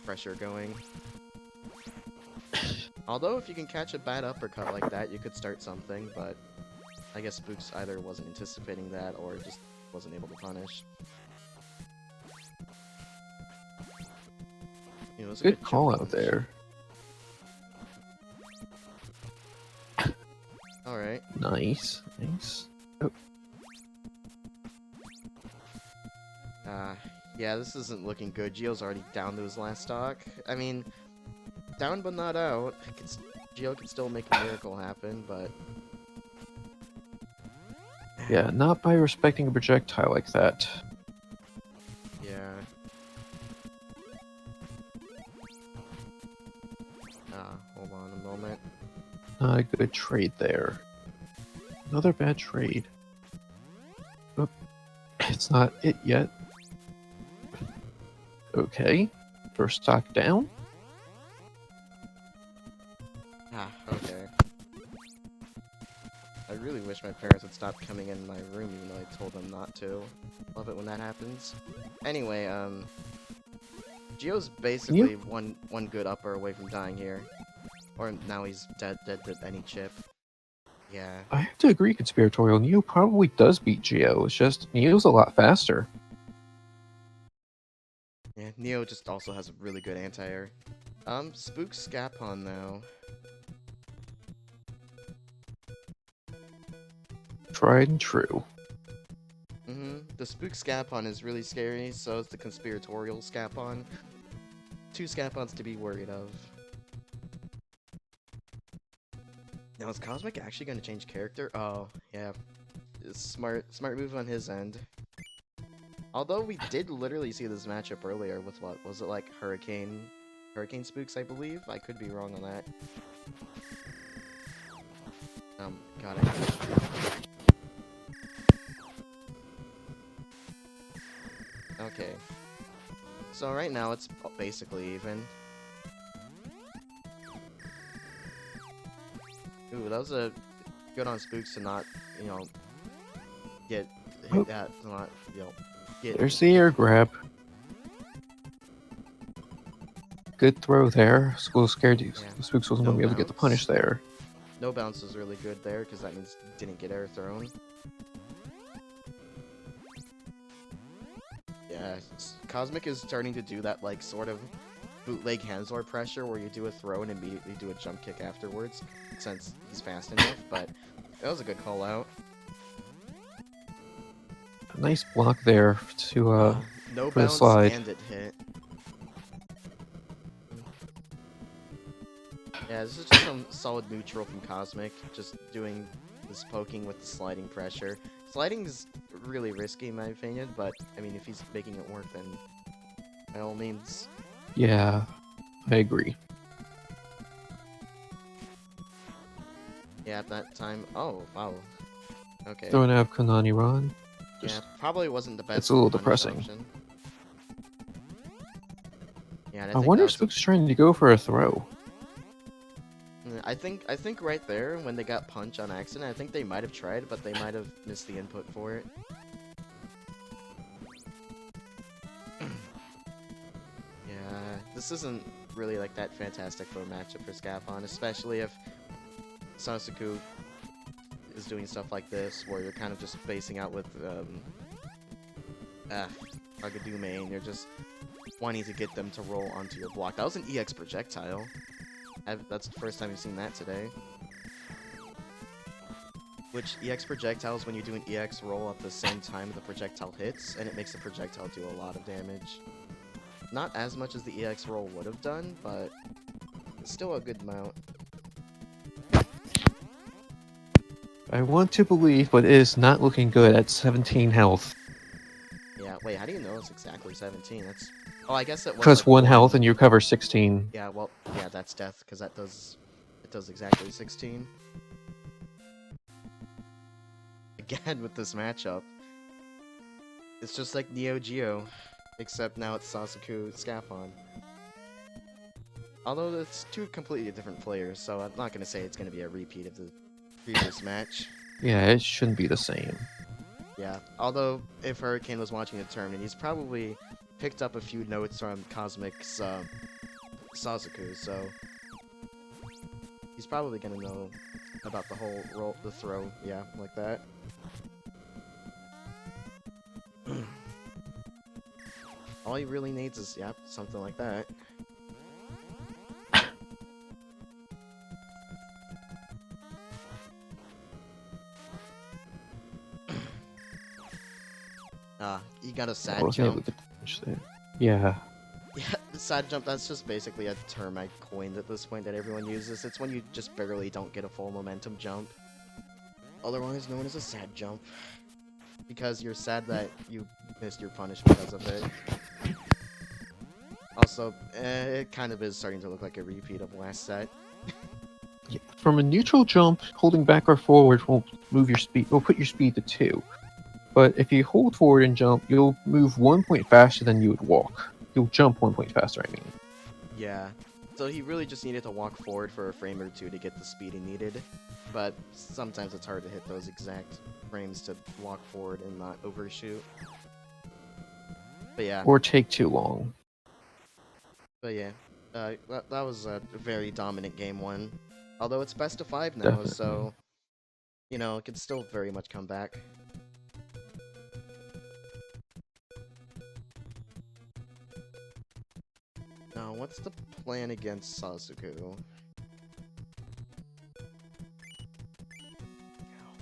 pressure going. Although, if you can catch a bad uppercut like that, you could start something, but I guess Spooks either wasn't anticipating that or just wasn't able to punish. You know, it was a Good jump call out punch. there. Alright. Nice. Nice. Oh, Yeah, this isn't looking good. Geo's already down to his last stock. I mean, down but not out. Geo can still make a miracle happen, but... yeah, not by respecting a projectile like that. Yeah. Hold on a moment. Not a good trade there. Another bad trade. Oh, it's not it yet. Okay. First stock down. Okay. I really wish my parents would stop coming in my room even though I told them not to. Love it when that happens. Anyway, Geo's basically one good upper away from dying here. Or now he's dead to any chip. Yeah. I have to agree, Conspiratorial. Neo probably does beat Geo. It's just Neo's a lot faster. Yeah, Neo just also has a really good anti-air. Spook Skapon now. Tried and true. The Spook Skapon is really scary, so is the Conspiratorial Skapon. 2 Skapons to be worried of. Now, is Cosmic actually going to change character? Oh, yeah. It's smart move on his end. Although we did literally see this matchup earlier with what was it, like Hurricane Spooks, I believe. I could be wrong on that. Got it. Okay. So right now it's basically even. Ooh, that was a good on Spooks to not, get hit that, to not, get. There's the air grab. Good throw there. School scared you. Yeah. Spooks wasn't going to be able to get the bounce. punish there. No bounce was really good there, because that means didn't get air thrown. Yeah, Cosmic is starting to do that, like, sort of bootleg Hanzor pressure where you do a throw and immediately do a jump kick afterwards, since he's fast enough, but that was a good call out. A nice block there to No for the bounce slide. and it hit. Yeah, this is just some solid neutral from Cosmic, just doing this poking with the sliding pressure. Sliding is really risky in my opinion, but I mean if he's making it work then by all means. Yeah, I agree. Yeah, at that time. Oh, wow. Okay. Throwing out Konani Ron. Yeah, probably wasn't the best. It's a little punish depressing. option. Yeah, and I think wonder if that's- Spook's trying to go for a throw. I think right there when they got punch on accident, I think they might have tried, but they might have missed the input for it. Yeah, this isn't really like that fantastic for a matchup for Skapon, especially if Sasuku is doing stuff like this, where you're kind of just spacing out with Agadume, and you're just wanting to get them to roll onto your block. That was an EX projectile. That's the first time you've seen that today. Which, EX projectiles, when you do an EX roll at the same time the projectile hits, and it makes the projectile do a lot of damage. Not as much as the EX roll would have done, but it's still a good amount. I want to believe, but it is not looking good at 17 health. Yeah, wait, how do you know it's exactly 17? That's... Oh, I guess it was Because like 1 health and you recover 16. Yeah, well, yeah, that's death, because that does... It does exactly 16. Again, with this matchup. It's just like Neo Geo, except now it's Sasuku Skapon. Although it's 2 completely different players, so I'm not going to say it's going to be a repeat of the previous match. Yeah, it shouldn't be the same. Yeah, although if Hurricane was watching the tournament, he's probably picked up a few notes from Cosmic's Sasuku, so he's probably gonna know about the whole the throw, yeah, like that. All he really needs is, yeah, something like that. You got a sad Oh, jump. look at the punch there. Yeah. Yeah, the side jump, that's just basically a term I coined at this point that everyone uses. It's when you just barely don't get a full momentum jump. Otherwise known as a sad jump. Because you're sad that you missed your punish because of it. Also, it kind of is starting to look like a repeat of last set. Yeah. From a neutral jump, holding back or forward won't move your speed. Will put your speed to 2. But if you hold forward and jump, you'll move 1 point faster than you would walk. You'll jump 1 point faster, I mean. Yeah. So he really just needed to walk forward for a frame or 2 to get the speed he needed. But sometimes it's hard to hit those exact frames to walk forward and not overshoot. But yeah. Or take too long. But yeah, that was a very dominant game one. Although it's best of 5 now, Definitely. so you know it could still very much come back. Now, what's the plan against Sasuku?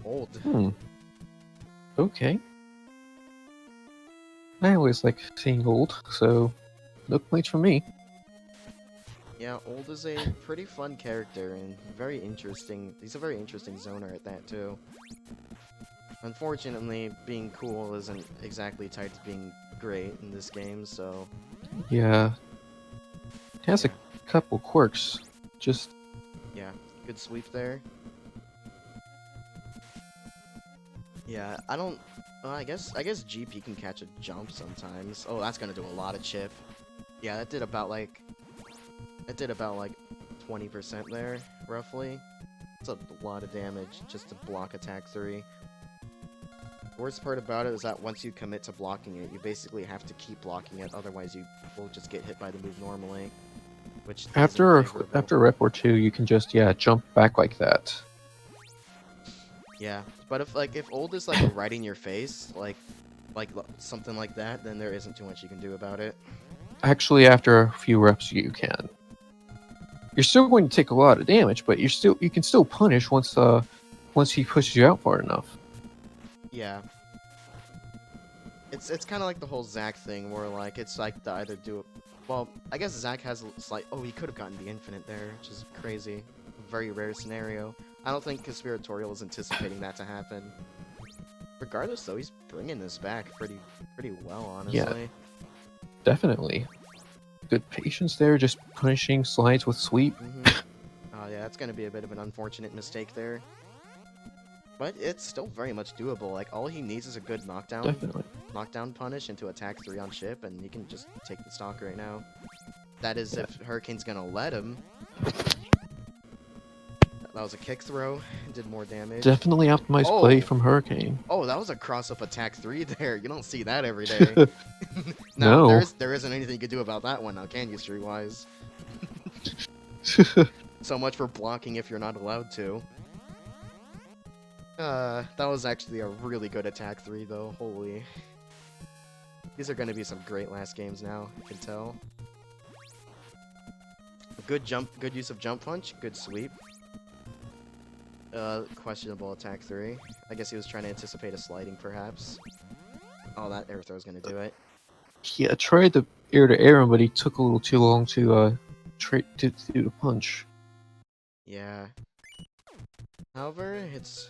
Hold. Okay. I always like seeing old, so no complaints from me. Yeah, Old is a pretty fun character and very interesting. He's a very interesting zoner at that too. Unfortunately, being cool isn't exactly tied to being great in this game, so Yeah. It has a couple quirks. Just yeah, good sweep there. Yeah, I don't. I guess GP can catch a jump sometimes. Oh, that's gonna do a lot of chip. Yeah, that did about like 20% there, roughly. It's a lot of damage just to block attack 3. Worst part about it is that once you commit to blocking it, you basically have to keep blocking it, otherwise you will just get hit by the move normally. Which after isn't favorable. after a rep or two, you can just jump back like that. Yeah, but if Old is like right in your face, like something like that, then there isn't too much you can do about it. Actually, after a few reps, you can. You're still going to take a lot of damage, but you can still punish once he pushes you out far enough. Yeah. It's kind of like the whole Zack thing, where like it's like to either do it. Well, I guess Zack has a slight. Oh, he could have gotten the infinite there, which is crazy. Very rare scenario. I don't think Conspiratorial is anticipating that to happen. Regardless, though, he's bringing this back pretty well, honestly. Yeah. Definitely. Good patience there, just punishing slides with sweep. Oh yeah, that's gonna be a bit of an unfortunate mistake there. But it's still very much doable. Like, all he needs is a good knockdown punish into attack 3 on chip, and he can just take the stock right now. That is if Hurricane's gonna let him. That was a kick throw. Did more damage. Definitely optimized play from Hurricane. Oh, that was a cross-up attack 3 there. You don't see that every day. No. There isn't anything you can do about that one now, can you, Streetwise? So much for blocking if you're not allowed to. That was actually a really good attack 3, though. Holy. These are going to be some great last games now, I can tell. Good use of jump punch, good sweep. Questionable attack 3. I guess he was trying to anticipate a sliding, perhaps. Oh, that air throw is going to do it. Yeah, tried the air him, but he took a little too long to do the punch. Yeah. However, he's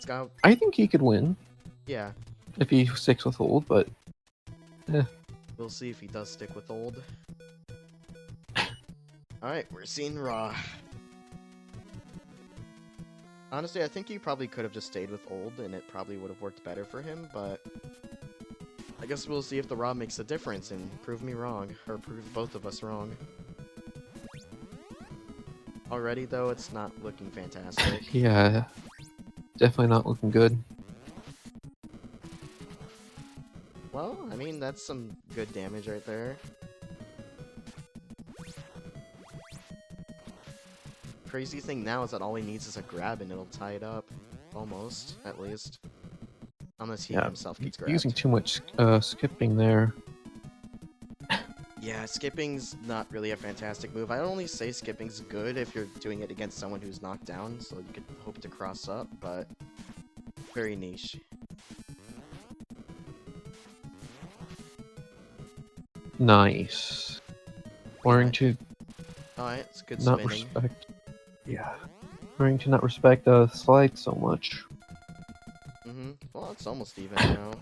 got. I think he could win. Yeah. If he sticks with Old, but We'll see if he does stick with Old. Alright, we're seeing Raw. Honestly, I think he probably could have just stayed with Old, and it probably would have worked better for him, but I guess we'll see if the Raw makes a difference and prove me wrong, or prove both of us wrong. Already, though, it's not looking fantastic. yeah, definitely not looking good. Well, I mean, that's some good damage right there. Crazy thing now is that all he needs is a grab and it'll tie it up. Almost, at least. Unless he himself gets grabbed. Using too much skipping there. Yeah, skipping's not really a fantastic move. I only say skipping's good if you're doing it against someone who's knocked down, so you could hope to cross up, but very niche. Nice. Learning to Alright, it's good not spinning. respect. Yeah. Learning to not respect slide so much. Well, it's almost even now.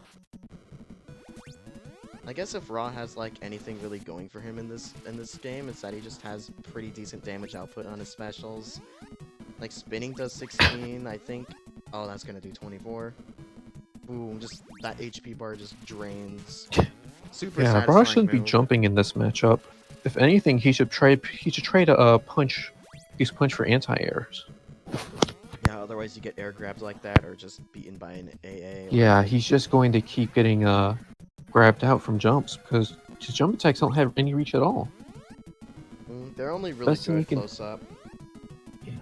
I guess if Raw has like anything really going for him in this game, it's that he just has pretty decent damage output on his specials. Like spinning does 16, I think. Oh, that's gonna do 24. Boom! Just that HP bar just drains. Super Yeah, satisfying Raw shouldn't be move. jumping in this matchup. If anything, he should try to punch. Use punch for anti-airs. Yeah, otherwise you get air grabbed like that, or just beaten by an AA. Yeah, he's just going to keep getting grabbed out from jumps because His jump attacks don't have any reach at all. They're only really Best thing you good can- close up. Yeah.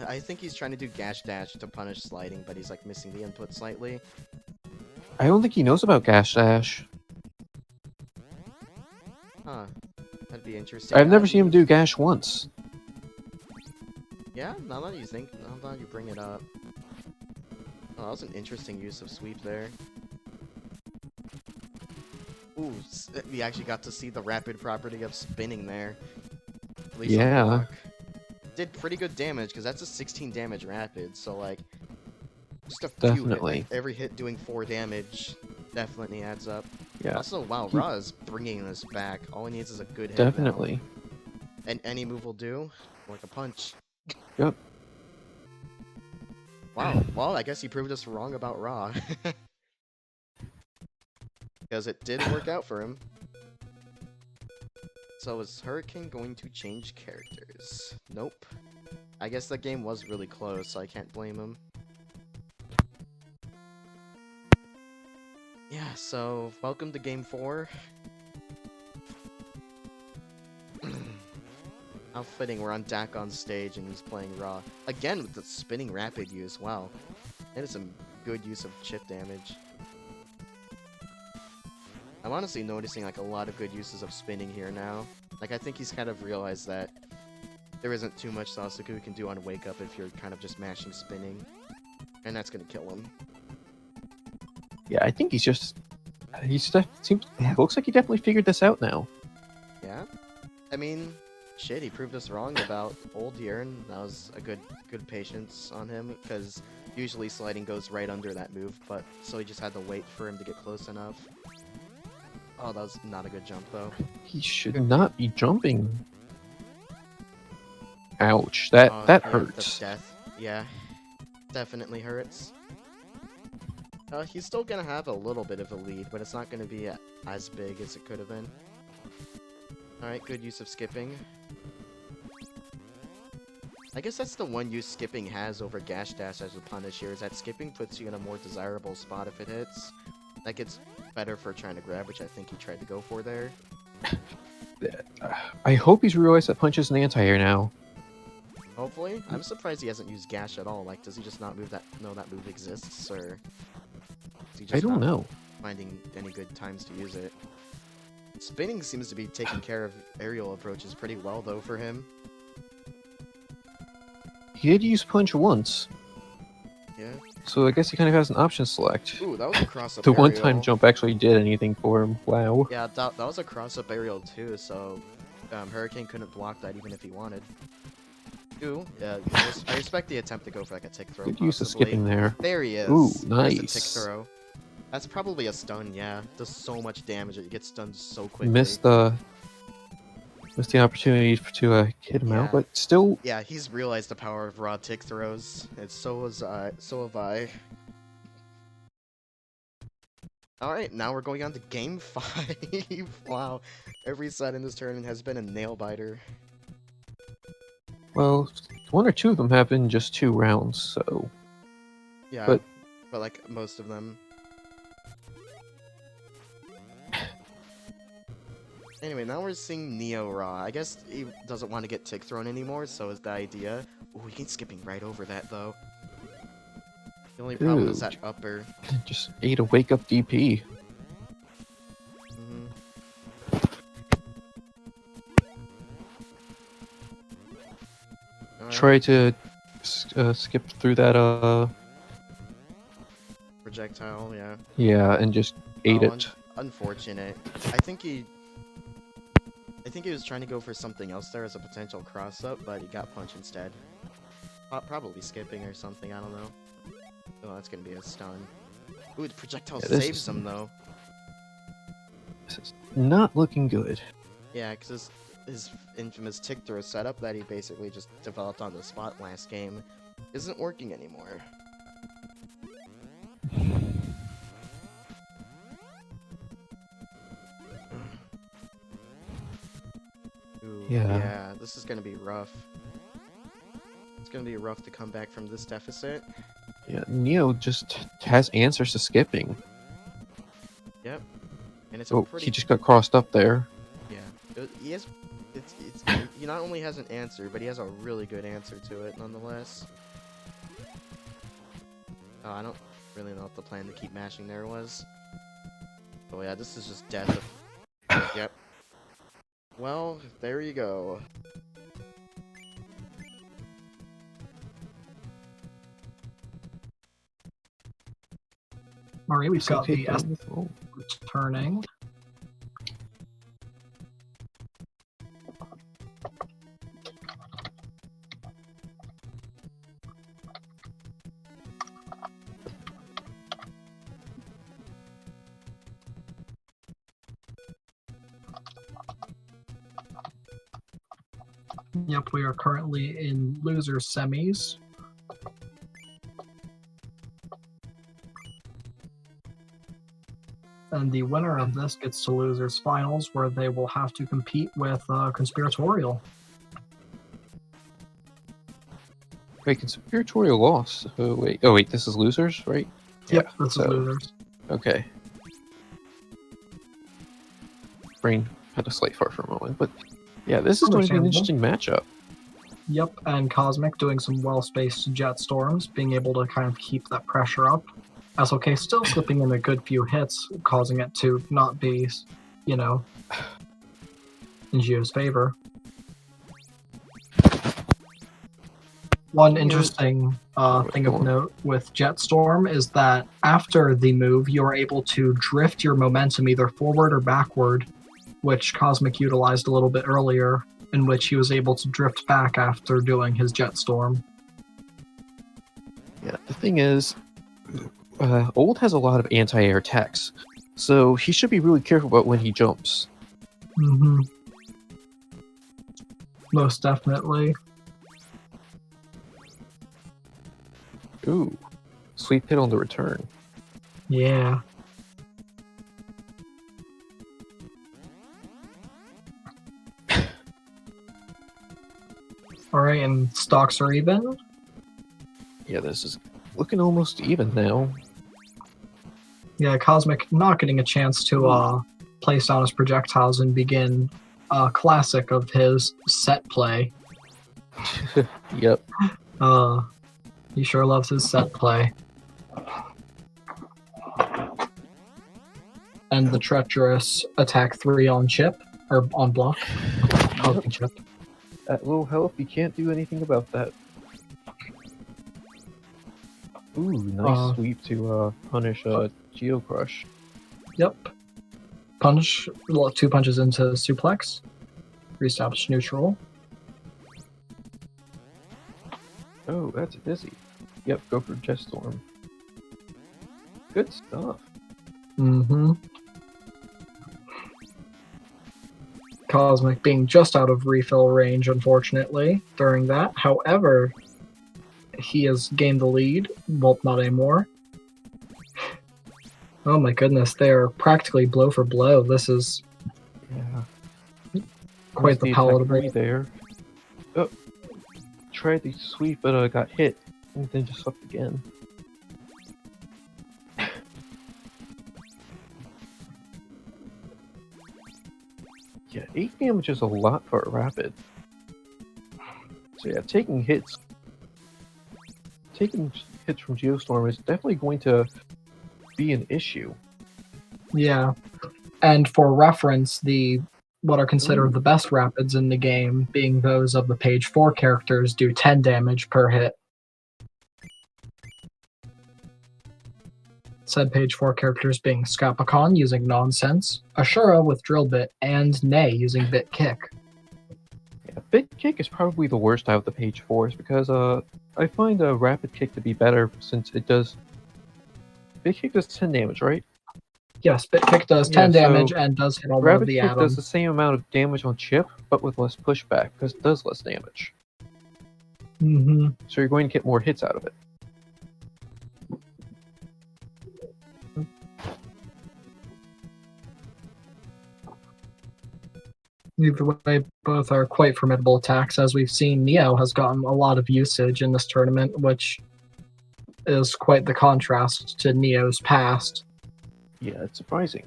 I think he's trying to do gash dash to punish sliding, but he's like missing the input slightly. I don't think he knows about Gash Dash. Huh. That'd be interesting. I've never seen him do Gash once. Yeah, now that you bring it up. Oh, that was an interesting use of sweep there. Ooh, we actually got to see the rapid property of spinning there. At least on Yeah. block. Did pretty good damage, because that's a 16 damage rapid, so like, just a few Definitely. every hit doing 4 damage definitely adds up. Yeah, Also, wow, He- Ra is bringing this back. All he needs is a good hit now. definitely. And any move will do, like a punch. Yep. Wow, well, I guess he proved us wrong about Ra. Because it did work out for him. So is Hurricane going to change characters? Nope. I guess that game was really close, so I can't blame him. Yeah, so welcome to game 4. How fitting, we're on Dak on stage and he's playing Raw. Again with the spinning rapid use, wow. That is some good use of chip damage. I'm honestly noticing like a lot of good uses of spinning here now. Like I think he's kind of realized that there isn't too much Sasuku can do on Wake Up if you're kind of just mashing spinning. And that's gonna kill him. Yeah, I think it looks like he definitely figured this out now. Yeah? I mean, shit, he proved us wrong about old Yearn. That was a good patience on him, because usually sliding goes right under that move, but so he just had to wait for him to get close enough. Oh, that was not a good jump, though. He should not be jumping. Ouch, that Oh, yeah, hurts. The death. Yeah, definitely hurts. He's still gonna have a little bit of a lead, but it's not gonna be as big as it could have been. Alright, good use of skipping. I guess that's the one use skipping has over Gash Dash as a punish here, is that skipping puts you in a more desirable spot if it hits. Like, it's better for trying to grab, which I think he tried to go for there. I hope he's realized that punch is an anti-air now. Hopefully. I'm surprised he hasn't used Gash at all. Like, does he just not know that move exists, or... is he just I don't not know. finding any good times to use it? Spinning seems to be taking care of aerial approaches pretty well, though, for him. He did use punch once, Yeah. so I guess he kind of has an option select. Ooh, that was a cross-up The aerial. one-time jump actually did anything for him. Wow. Yeah, that was a cross-up aerial, too, so... Hurricane couldn't block that even if he wanted. Ooh, yeah, I respect the attempt to go for like a tick throw. Good use of possibly. skipping there. There he is. Ooh, There's a tick nice. throw. That's probably a stun, yeah. Does so much damage that you get stunned so quickly. Missed the opportunity to hit him Yeah. out, but still, Yeah, he's realized the power of raw tick throws, and so have I. Alright, now we're going on to game 5. Wow, every set in this tournament has been a nail-biter. well, one or two of them have been just 2 rounds, so Yeah, But- but like most of them. Anyway, now we're seeing Neo Raw. I guess he doesn't want to get tick thrown anymore, so is the idea. Ooh, he's skipping right over that though. The only problem is Ooh. that upper. just ate a wake-up DP. Mhm. Alright, Try to skip through that, projectile, yeah. yeah, and just ate Oh, it. Unfortunate. I think he was trying to go for something else there as a potential cross-up, but he got punch instead. Probably skipping or something, I don't know. Oh, that's gonna be a stun. Ooh, the projectile Yeah, this saves is- him, though. This is not looking good. Yeah, because his infamous tick throw setup that he basically just developed on the spot last game isn't working anymore. Ooh, Yeah. yeah, this is gonna be rough. gonna be rough to come back from this deficit. Yeah, Neo just has answers to skipping. Yep. And it's a Oh, pretty... he just got crossed up there. Yeah. He has... he not only has an answer, but he has a really good answer to it, nonetheless. Oh, I don't really know what the plan to keep mashing there was. Oh yeah, this is just death of... Yep. Well, there you go. Alright, we've got Okay, the S returning. Yep, we are currently in loser semis. And the winner of this gets to losers finals, where they will have to compete with Conspiratorial. Wait, Conspiratorial lost. Oh wait, this is losers, right? Yep, Yeah, this so- is losers. Okay. Brain had a slight fart for a moment, but yeah, this is going to be an interesting matchup. Yep, and Cosmic doing some well-spaced jet storms, being able to kind of keep that pressure up. SOK still slipping in a good few hits, causing it to not be, you know, in Gio's favor. One interesting thing of note with Jetstorm is that after the move, you're able to drift your momentum either forward or backward, which Cosmic utilized a little bit earlier, in which he was able to drift back after doing his Jetstorm. Yeah, the thing is, Old has a lot of anti-air attacks, so he should be really careful about when he jumps. Mm-hmm. Most definitely. Ooh, sweep hit on the return. Yeah. Alright, and stocks are even. Yeah, this is looking almost even now. Yeah, Cosmic not getting a chance to place down his projectiles and begin a classic of his set play. Yep. He sure loves his set play. And the treacherous attack 3 on chip, or on block. Cosmic chip. At low health, you can't do anything about that. Ooh, nice sweep to punish Geo Crush. Yep. Punch, 2 punches into suplex. Reestablish neutral. Oh, that's busy. Yep, go for Jetstorm. Good stuff. Mm-hmm. Cosmic being just out of refill range, unfortunately, during that. However, he has gained the lead. Well, not anymore. Oh my goodness, they are practically blow for blow. This is Yeah. quite the palatable. There. Oh, tried to sweep, but got hit, and then just swept again. Yeah, 8 damage is a lot for a rapid. So yeah, taking hits from Geostorm is definitely going to be an issue. Yeah. And for reference, what are considered the best rapids in the game, being those of the page 4 characters, do 10 damage per hit. Said page 4 characters being Skapon using Nonsense, Ashura with Drill Bit, and Nay using Bit Kick. Yeah, Bit Kick is probably the worst out of the page 4s because I find a Rapid Kick to be better since it does... Bit Kick does 10 damage, right? Yes, Bit Kick does 10 Yeah, so damage and does hit all of Rapid the Kick atoms. does the same amount of damage on chip, but with less pushback, because it does less damage. Mm-hmm. So you're going to get more hits out of it. Either way, both are quite formidable attacks. As we've seen, Neo has gotten a lot of usage in this tournament, which is quite the contrast to Neo's past. Yeah, it's surprising.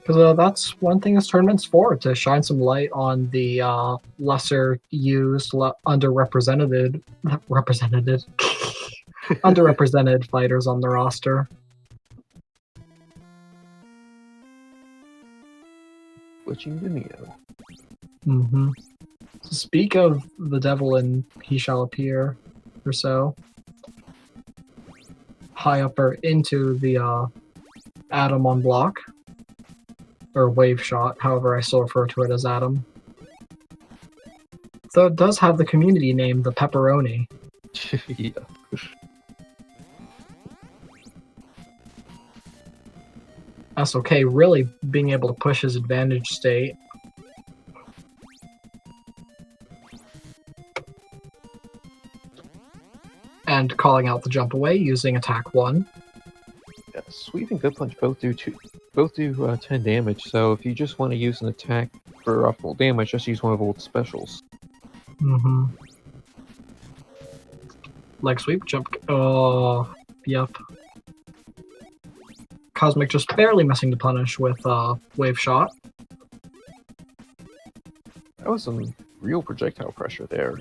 Because that's one thing this tournament's for, to shine some light on the lesser used, underrepresented underrepresented fighters on the roster. Switching to Neo. Mm-hmm. So speak of the devil and he shall appear, or so. High upper into the atom on block. Or wave shot, however I still refer to it as atom. Though it does have the community name, the pepperoni. Yeah. SOK really being able to push his advantage state. And calling out the jump away using attack 1. Yeah, Sweep and Good Punch both do 10 damage, so if you just want to use an attack for optimal damage, just use one of old specials. Mm-hmm. Leg sweep, jump. Oh, yep. Cosmic just barely missing to punish with wave shot. That was some real projectile pressure there.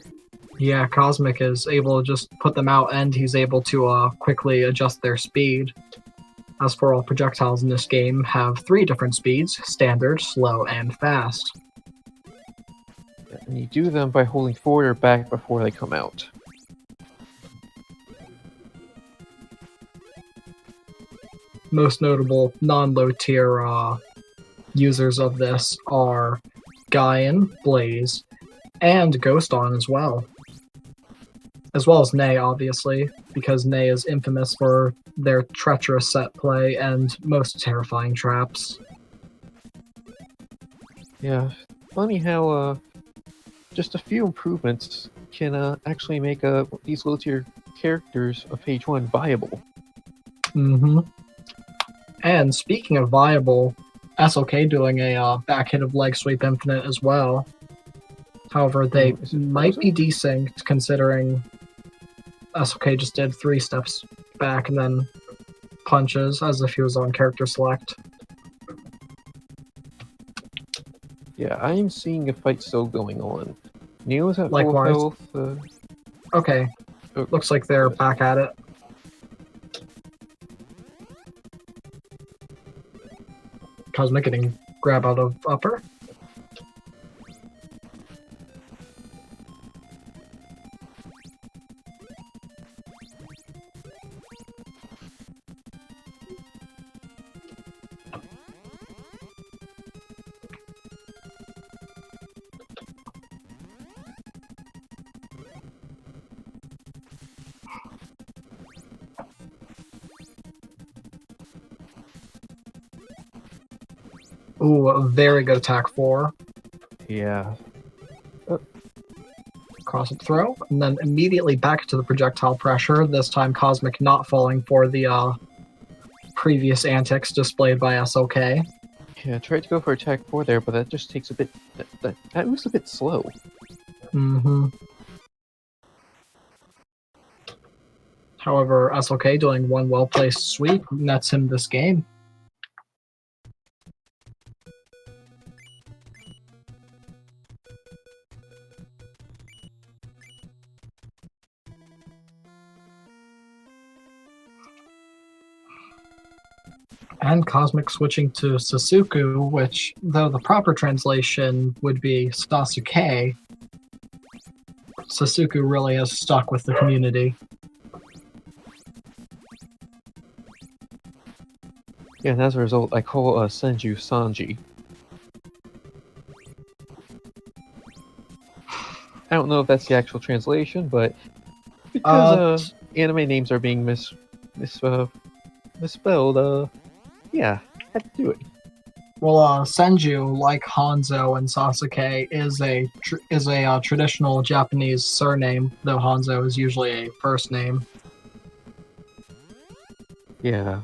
Yeah, Cosmic is able to just put them out, and he's able to quickly adjust their speed. As for all projectiles in this game, have 3 different speeds: standard, slow, and fast. And you do them by holding forward or back before they come out. Most notable non-low tier users of this are Gaian, Blaze, and Ghoston as well. As well as Ney, obviously, because Ney is infamous for their treacherous set play and most terrifying traps. Yeah, funny how just a few improvements can actually make these low-tier characters of page 1 viable. Mm-hmm. And speaking of viable, SOK doing a back hit of leg sweep infinite as well. However, they might be desynced considering SOK just did 3 steps back and then punches as if he was on character select. Yeah, I am seeing a fight still going on. Neo's at Likewise. full health. Okay, looks like they're back at it. Cosmic getting grab out of upper. Ooh, a very good attack 4. Yeah. Cross up throw, and then immediately back to the projectile pressure, this time Cosmic not falling for the previous antics displayed by SOK. Yeah, I tried to go for attack 4 there, but that just takes a bit... That moves a bit slow. Mm-hmm. However, SOK doing one well-placed sweep nets him this game. And Cosmic switching to Sasuku, which, though the proper translation would be Sasuke, Sasuku really has stuck with the community. Yeah, and as a result, I call Senju Sanji. I don't know if that's the actual translation, but because anime names are being misspelled, yeah, had to do it. Well, Senju, like Hanzo and Sasuke, is a traditional Japanese surname, though Hanzo is usually a first name. Yeah.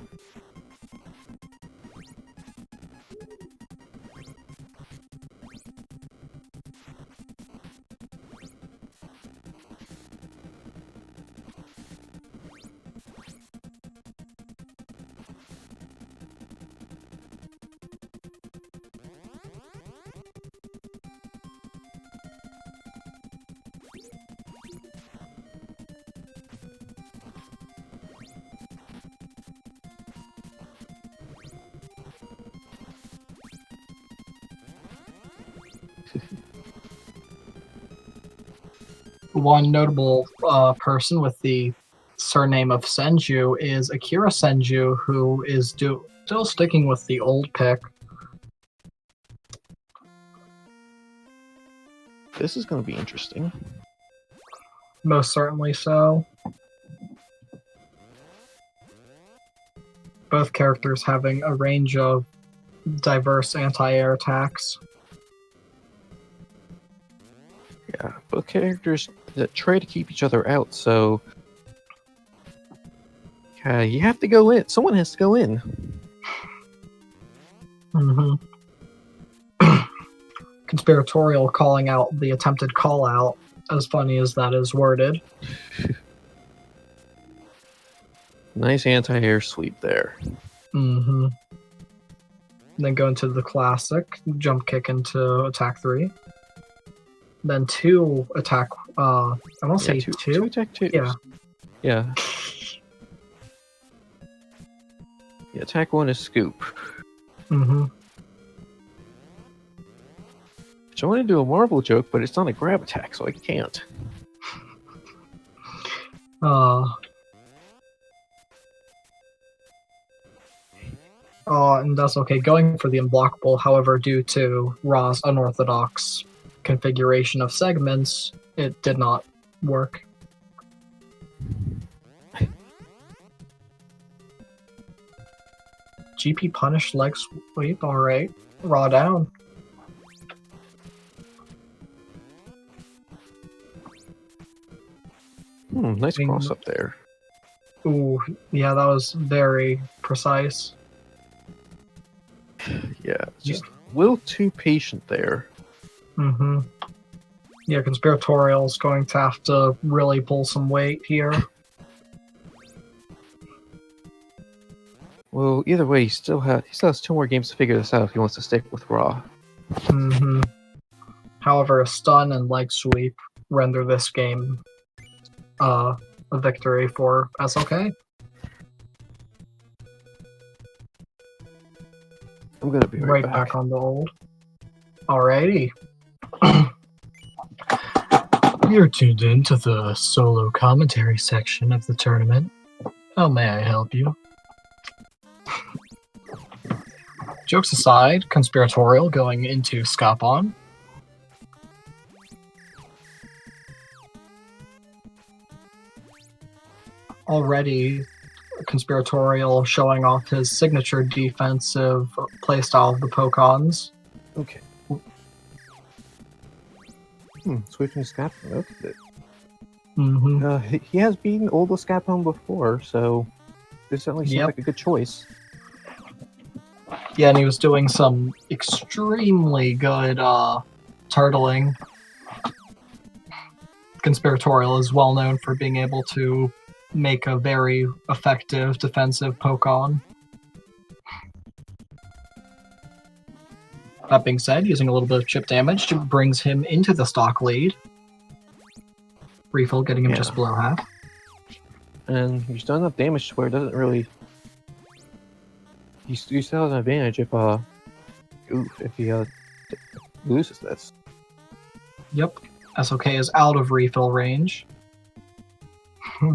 One notable person with the surname of Senju is Akira Senju, who is still sticking with the old pick. This is going to be interesting. Most certainly so. Both characters having a range of diverse anti-air attacks. Yeah, both characters that try to keep each other out, so you have to go in. Someone has to go in. Mm-hmm. Conspiratorial calling out the attempted call-out, as funny as that is worded. Nice anti-air sweep there. Mm-hmm. Then go into the classic, jump kick into attack 3. Then 2 attack, I want to say 2? 2 attack 2s. Yeah. Yeah. Yeah, attack 1 is scoop. Mm-hmm. Which I want to do a Marvel joke, but it's not a grab attack, so I can't. And that's okay. Going for the unblockable, however, due to Ra's unorthodox configuration of segments, it did not work. GP punish leg sweep, alright. Raw down. Nice cross up there. Ooh, yeah, that was very precise. Yeah, just a little too patient there. Mm-hmm. Yeah, Conspiratorial's going to have to really pull some weight here. Well, either way, he still has 2 more games to figure this out if he wants to stick with Raw. Mm-hmm. However, a stun and leg sweep render this game a victory for SOK. I'm gonna be right back on the old. Alrighty. You're tuned in to the solo commentary section of the tournament. How may I help you? Jokes aside, Conspiratorial going into Skapon. Already, Conspiratorial showing off his signature defensive playstyle of the Pokons. Okay. Switching Skapon. Okay. Mm-hmm. He has beaten old Skapon before, so this certainly seems like a good choice. Yeah, and he was doing some extremely good turtling. Conspiratorial is well known for being able to make a very effective defensive Pokon. That being said, using a little bit of chip damage brings him into the stock lead. Refill getting him just below half. And he's done enough damage to where it doesn't really... You still have an advantage if he loses this. Yep. SOK is out of refill range.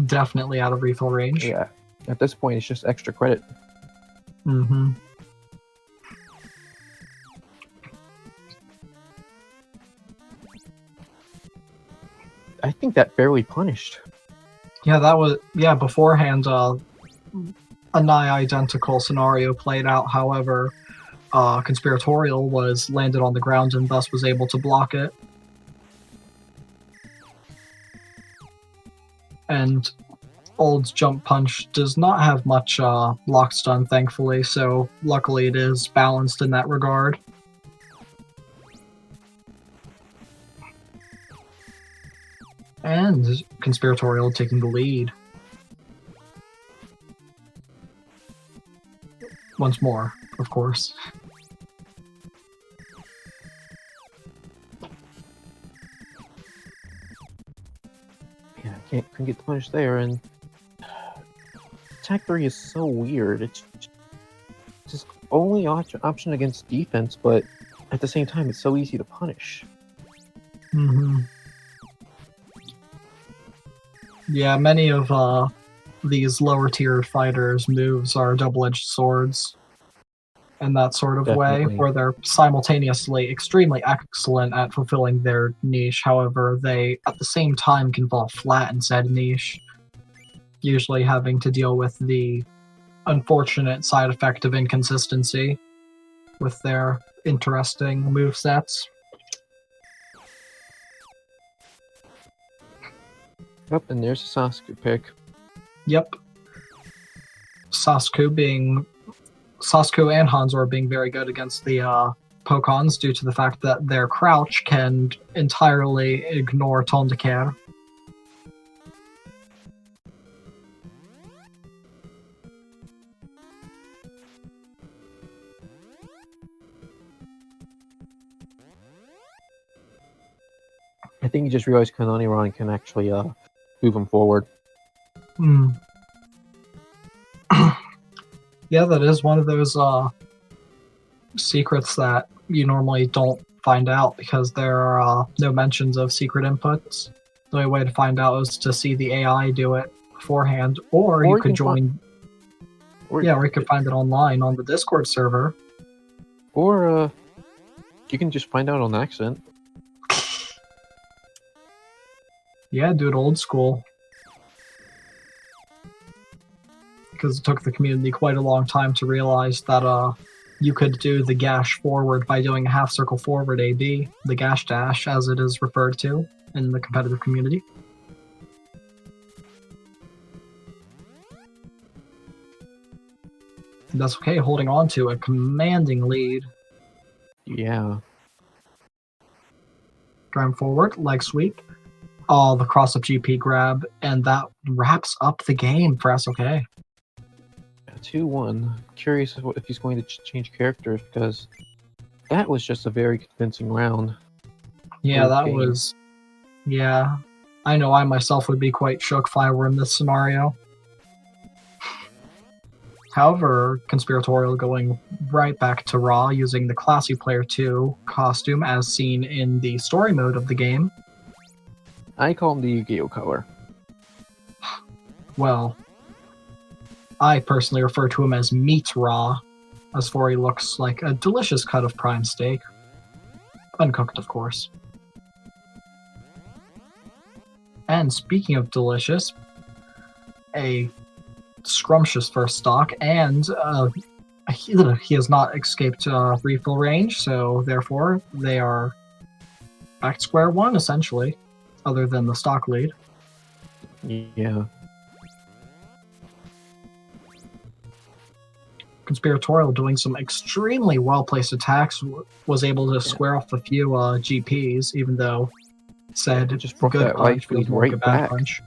Definitely out of refill range. Yeah. At this point, it's just extra credit. Mm-hmm. I think that barely punished. Yeah, that was... Yeah, beforehand, a nigh identical scenario played out. However, Conspiratorial was landed on the ground and thus was able to block it. And Old's jump punch does not have much lock stun, thankfully, so luckily it is balanced in that regard. And Conspiratorial taking the lead. Once more, of course. Yeah, couldn't get the punish there, and attack 3 is so weird. It's just only option against defense, but At the same time, it's so easy to punish. Mm-hmm. Yeah, many of these lower tier fighters' moves are double-edged swords in that sort of Definitely. way, where they're simultaneously extremely excellent at fulfilling their niche. However, they at the same time can fall flat in said niche, usually having to deal with the unfortunate side effect of inconsistency with their interesting movesets. Yep, and there's a Sasuke pick. Yep. Sasuku and Hanzo are being very good against the Pokons due to the fact that their crouch can entirely ignore Ton de Care. I think you just realized Kanani can actually move him forward. Hmm. Yeah, that is one of those secrets that you normally don't find out because there are no mentions of secret inputs. The only way to find out is to see the AI do it beforehand, or you could join. Or you could find it online on the Discord server. Or you can just find out on accident. Yeah, do it old school. Because it took the community quite a long time to realize that you could do the gash forward by doing a half circle forward AB, the gash dash as it is referred to in the competitive community. And that's okay, holding on to a commanding lead. Yeah. Drive forward, leg sweep. Oh, the cross-up GP grab, and that wraps up the game for SOK. 2-1. Curious if he's going to change characters because that was just a very convincing round. Yeah, that was. Yeah, I know I myself would be quite shook if I were in this scenario. However, Conspiratorial going right back to Raw using the Classy Player 2 costume as seen in the story mode of the game. I call him the Yu-Gi-Oh color. Well, I personally refer to him as Meat Raw, as for he looks like a delicious cut of prime steak. Uncooked, of course. And speaking of delicious, a scrumptious first stock, and he has not escaped refill range, so therefore they are back to square one, essentially, other than the stock lead. Yeah. Conspiratorial doing some extremely well-placed attacks, was able to square off a few GPs, even though said just brought good that punch life feels lead more like a right bad back. punch.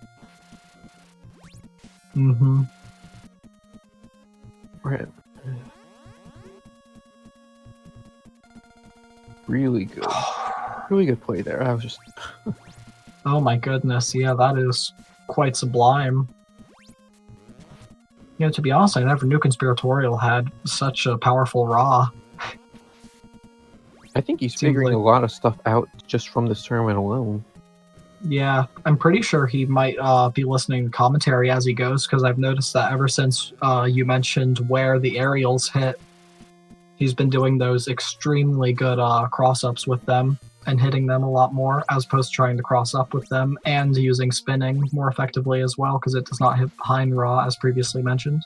Mm-hmm. Right. Really good. Really good play there. I was just... Oh my goodness, yeah, that is quite sublime. You know, to be honest, I never knew Conspiratorial had such a powerful Raw. I think he's figuring a lot of stuff out just from this tournament alone. Yeah, I'm pretty sure he might be listening to commentary as he goes, because I've noticed that ever since you mentioned where the aerials hit, he's been doing those extremely good cross-ups with them and hitting them a lot more, as opposed to trying to cross up with them, and using spinning more effectively as well, because it does not hit behind Raw, as previously mentioned.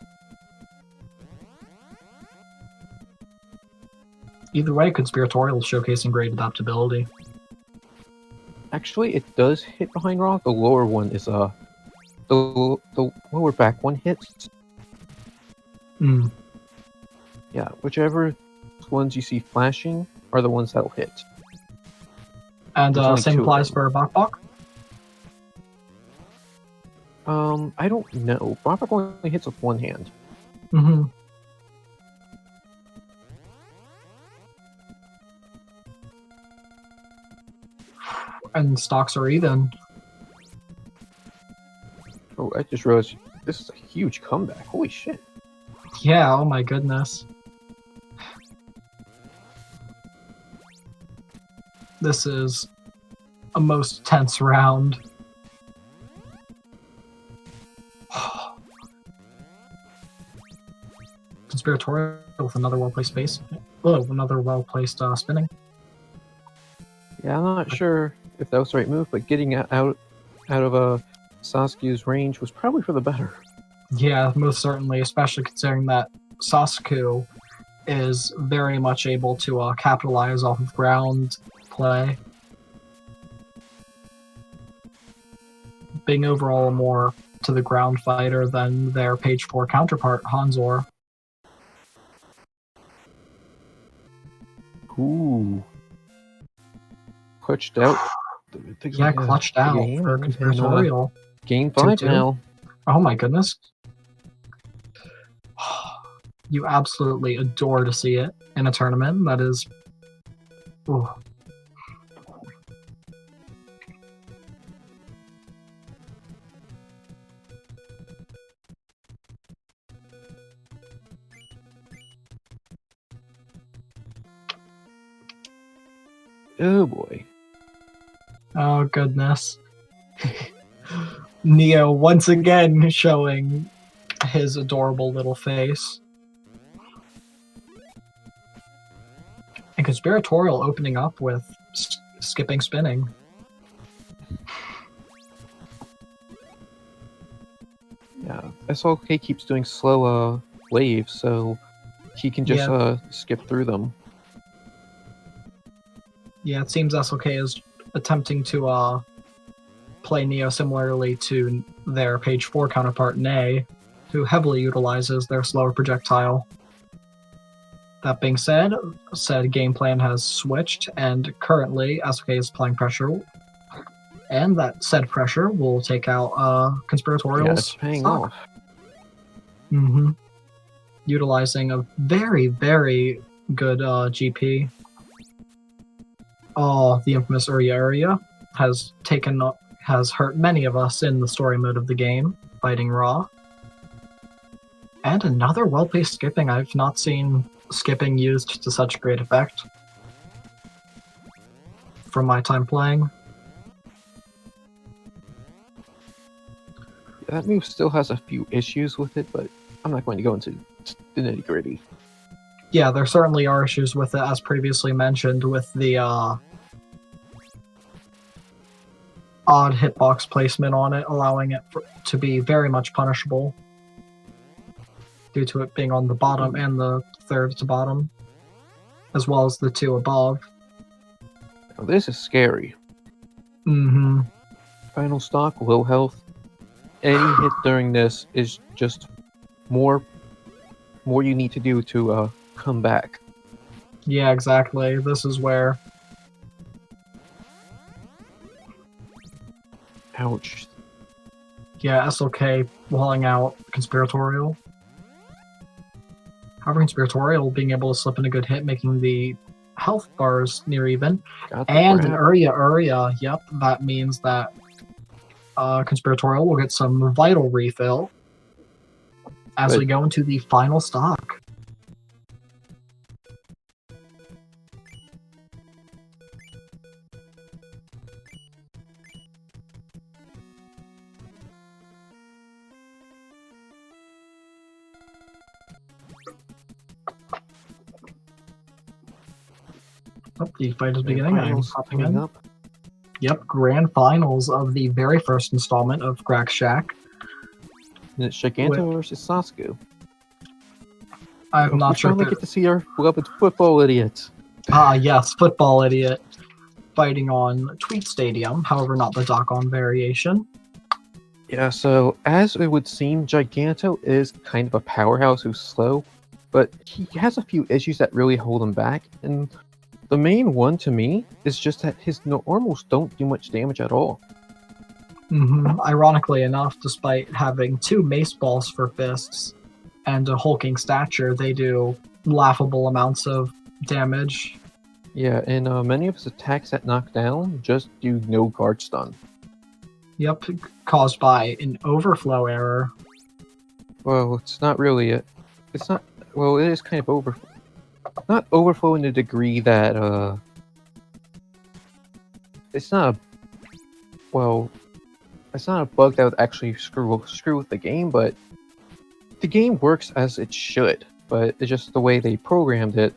Either way, Conspiratorial is showcasing great adaptability. Actually, it does hit behind Raw. The lower one is the lower back one hits. Mm. Yeah, whichever ones you see flashing are the ones that'll hit. And There's same only two applies of for Bokbok? I don't know. Bokbok only hits with one hand. Mm-hmm. And stocks are even. Oh, I just realized this is a huge comeback. Holy shit. Yeah, oh my goodness. This is a most tense round. Conspiratorial with another well-placed space. Oh, another well-placed spinning. Yeah, I'm not sure if that was the right move, but getting out of Sasuke's range was probably for the better. Yeah, most certainly, especially considering that Sasuke is very much able to capitalize off of ground play. Being overall a more to the ground fighter than their page 4 counterpart, Hanzor. Ooh. Clutched out. Yeah, clutched out game, for and, Conspiratorial. Game 5 2-2. now. Oh my goodness. You absolutely adore to see it in a tournament. That is... Ooh. Oh boy. Oh goodness. Neo once again showing his adorable little face. And Conspiratorial opening up with skipping spinning. Yeah, SLK keeps doing slow waves, so he can just skip through them. Yeah, it seems SLK is attempting to play Neo similarly to their page 4 counterpart Nei, who heavily utilizes their slower projectile. That being said, said game plan has switched, and currently SLK is applying pressure, and that said pressure will take out Conspiratorial's Yeah, it's paying stock. off. Mm-hmm. Utilizing a very, very good GP. Oh, the infamous area has hurt many of us in the story mode of the game, fighting Raw. And another well-placed skipping. I've not seen skipping used to such great effect from my time playing. That move still has a few issues with it, but I'm not going to go into the nitty-gritty. Yeah, there certainly are issues with it, as previously mentioned, with the odd hitbox placement on it, allowing it to be very much punishable due to it being on the bottom and the third to bottom, as well as the two above. Now, this is scary. Mm-hmm. Final stock, low health. Any hit during this is just more you need to do to come back. Yeah, exactly. This is where... Ouch. Yeah, SLK walling out Conspiratorial. However, Conspiratorial being able to slip in a good hit, making the health bars near even. Got the And an grab. Uriya, yep, that means that Conspiratorial will get some vital refill as we go into the final stock. Oh, the fight is beginning. I'm Finals hopping coming in. up. Yep, grand finals of the very first installment of Grak Shak. And it's Giganto versus Sasuku. I'm not sure if We finally get to see our beloved football idiot. yes, football idiot fighting on Tweet Stadium, however not the Dock-On variation. Yeah, so as it would seem, Giganto is kind of a powerhouse who's slow, but he has a few issues that really hold him back, and the main one to me is just that his normals don't do much damage at all. Ironically enough, despite having 2 mace balls for fists and a hulking stature, they do laughable amounts of damage. Yeah, and many of his attacks that knock down just do no guard stun. Yep, caused by an overflow error. Well, it's not really a... It's not... Well, it is kind of not overflow in the degree that it's not a well, it's not a bug that would actually screw with the game, but the game works as it should. But it's just the way they programmed it.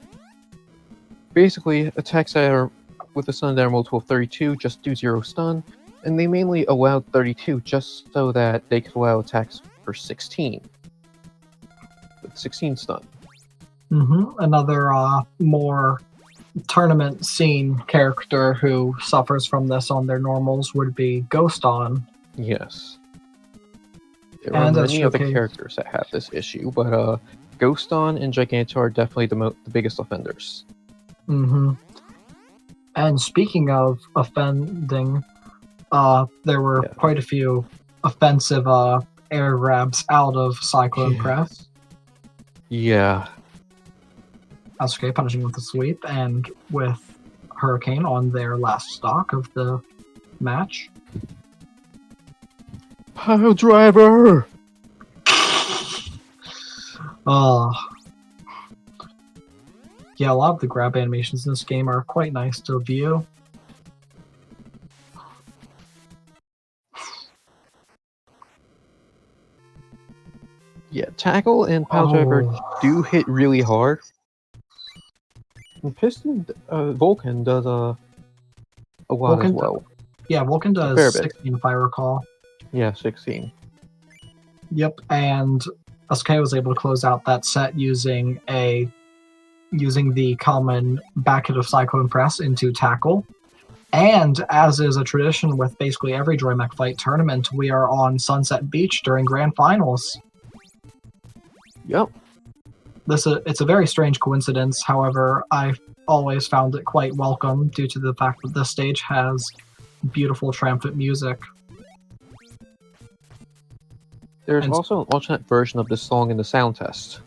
Basically, attacks that are with a stun that are multiple of 32 just do 0 stun, and they mainly allowed 32 just so that they could allow attacks for 16. With 16 stun. Another more tournament scene character who suffers from this on their normals would be Ghoston. Yes. There are many other characters that have this issue, but Ghoston and Giganto are definitely the biggest offenders. And speaking of offending, there were quite a few offensive air grabs out of Cyclone Press. Yeah. Sasuke punishing with a sweep, and with Hurricane on their last stock of the match. Pile driver! Yeah, a lot of the grab animations in this game are quite nice to view. Yeah, tackle and pile driver do hit really hard. And Piston Vulcan does a lot as well. Yeah, Vulcan does 16 if I recall. Yeah, 16. Yep, and Sasuke was able to close out that set using the common back hit of Cyclone Press into tackle. And as is a tradition with basically every Joy Mech Fight tournament, we are on Sunset Beach during Grand Finals. Yep. It's a very strange coincidence, however, I've always found it quite welcome due to the fact that this stage has beautiful triumphant music. There's also an alternate version of this song in the sound test.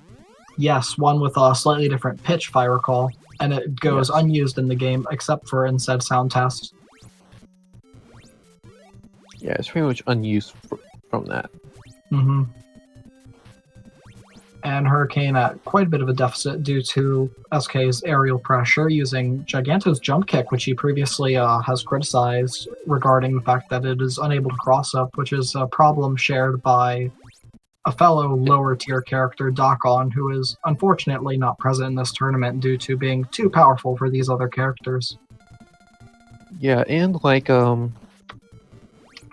Yes, one with a slightly different pitch, if I recall, and it goes unused in the game except for in said sound test. Yeah, it's pretty much unused from that. And Hurricane at quite a bit of a deficit due to SK's aerial pressure using Giganto's jump kick, which he previously has criticized regarding the fact that it is unable to cross up, which is a problem shared by a fellow lower tier character, Dakon, who is unfortunately not present in this tournament due to being too powerful for these other characters. Yeah, and like a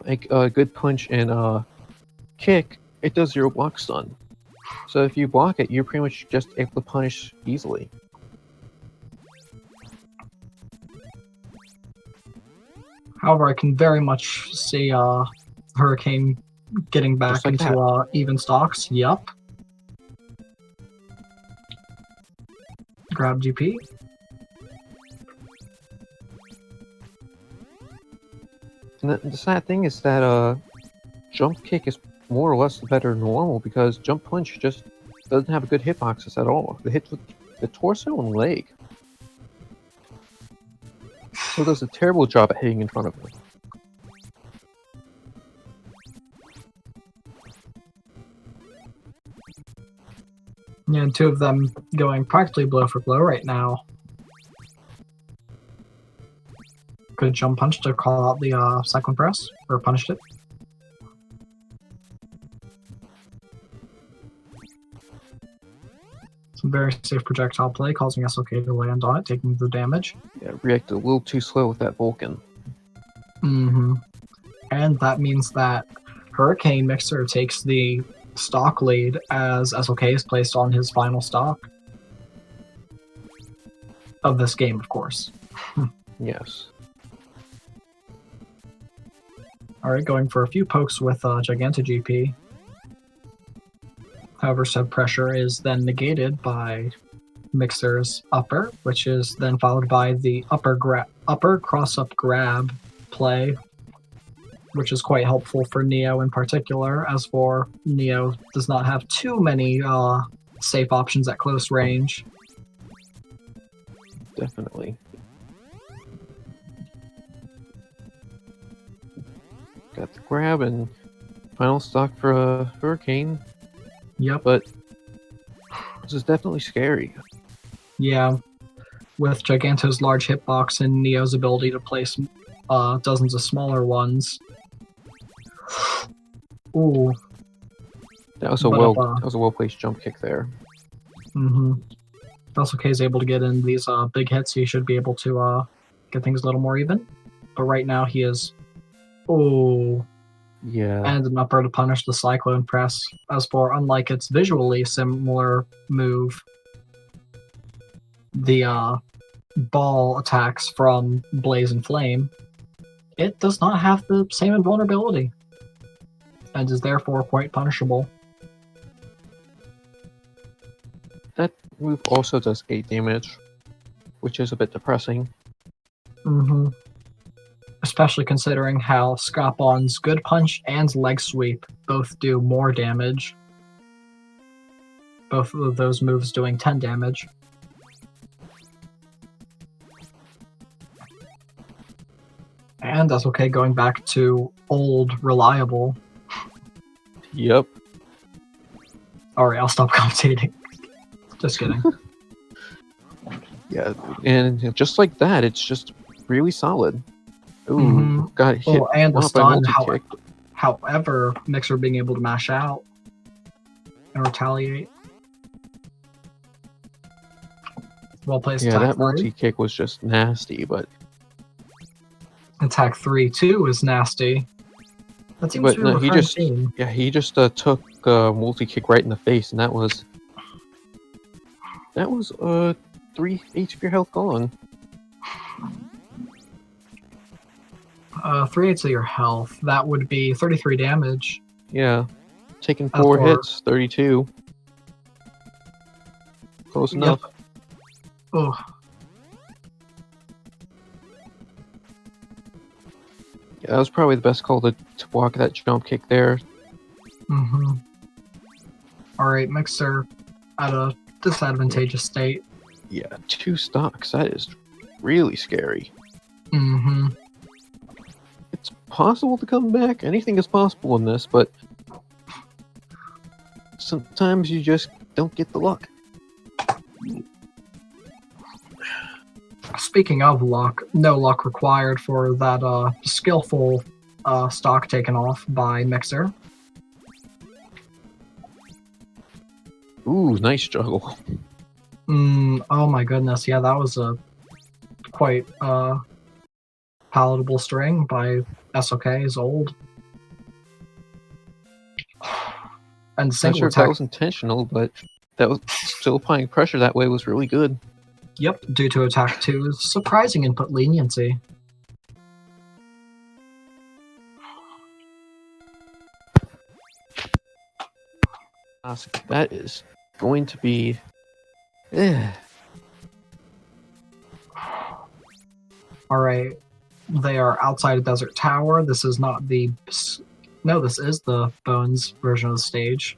good punch and kick, it does 0 block stun. So if you block it, you're pretty much just able to punish easily. However, I can very much see Hurricane getting back into even stocks. Yup. Grab GP. And the sad thing is that jump kick is more or less better normal because jump punch just doesn't have a good hitboxes at all. It hits with the torso and leg. So it does a terrible job at hitting in front of him. Yeah, and two of them going practically blow for blow right now. Good jump punch to call out the Cyclone Press, or punished it. Some very safe projectile play, causing SOK to land on it, taking the damage. Yeah, reacted a little too slow with that Vulcan. And that means that Hurricane Mixer takes the stock lead as SOK is placed on his final stock. Of this game, of course. Yes. Alright, going for a few pokes with Giganto GP. However, said pressure is then negated by Mixer's upper, which is then followed by the upper cross-up grab play, which is quite helpful for Neo in particular, as for Neo does not have too many safe options at close range. Definitely. Got the grab and final stock for Hurricane. Yep. But this is definitely scary. Yeah. With Giganto's large hitbox and Neo's ability to place dozens of smaller ones. Ooh. That was But a well placed jump kick there. Mm-hmm. Sasuke is able to get in these big hits, he should be able to get things a little more even. But right now he is... Oh. Yeah. And an upper to punish the Cyclone Press. As for, unlike its visually similar move, the ball attacks from Blaze and Flame, it does not have the same invulnerability, and is therefore quite punishable. That move also does 8 damage, which is a bit depressing. Mm-hmm. Especially considering how Skapon's Good Punch and Leg Sweep both do more damage. Both of those moves doing 10 damage. And that's okay, going back to old, reliable. Yep. Alright, I'll stop commentating. Just kidding. Yeah, and just like that, it's just really solid. Ooh, Mhm. got hit And the by stun, multi-kick. however, Mixer being able to mash out and retaliate. Well placed. Yeah, attack that 3. multi-kick was just nasty, but Attack 3 too is nasty. That seems But to be a no, he recurring just- theme. yeah, he just took a multi-kick right in the face, and that was 3 HP health gone. 3/8 of your health. That would be 33 damage. Yeah, taking That's 4 for- hits, 32. Close Yep. enough. Oh, Yeah, that was probably the best call to block that jump kick there. mm-hmm. Alright, Mixer at a disadvantageous state. Yeah, 2 stocks. That is really scary. Mm-hmm. It's possible to come back. Anything is possible in this, but sometimes you just don't get the luck. Speaking of luck, no luck required for that skillful stock taken off by Mixer. Ooh, nice juggle. Oh my goodness, yeah, that was a quite palatable string by SOK's old. And Not single sure if that attack. was intentional, but that was still applying pressure that way was really good. Yep, due to attack 2's surprising input leniency. That is going to be. Alright, they are outside a desert tower. This is not the... No, this is the Bones version of the stage.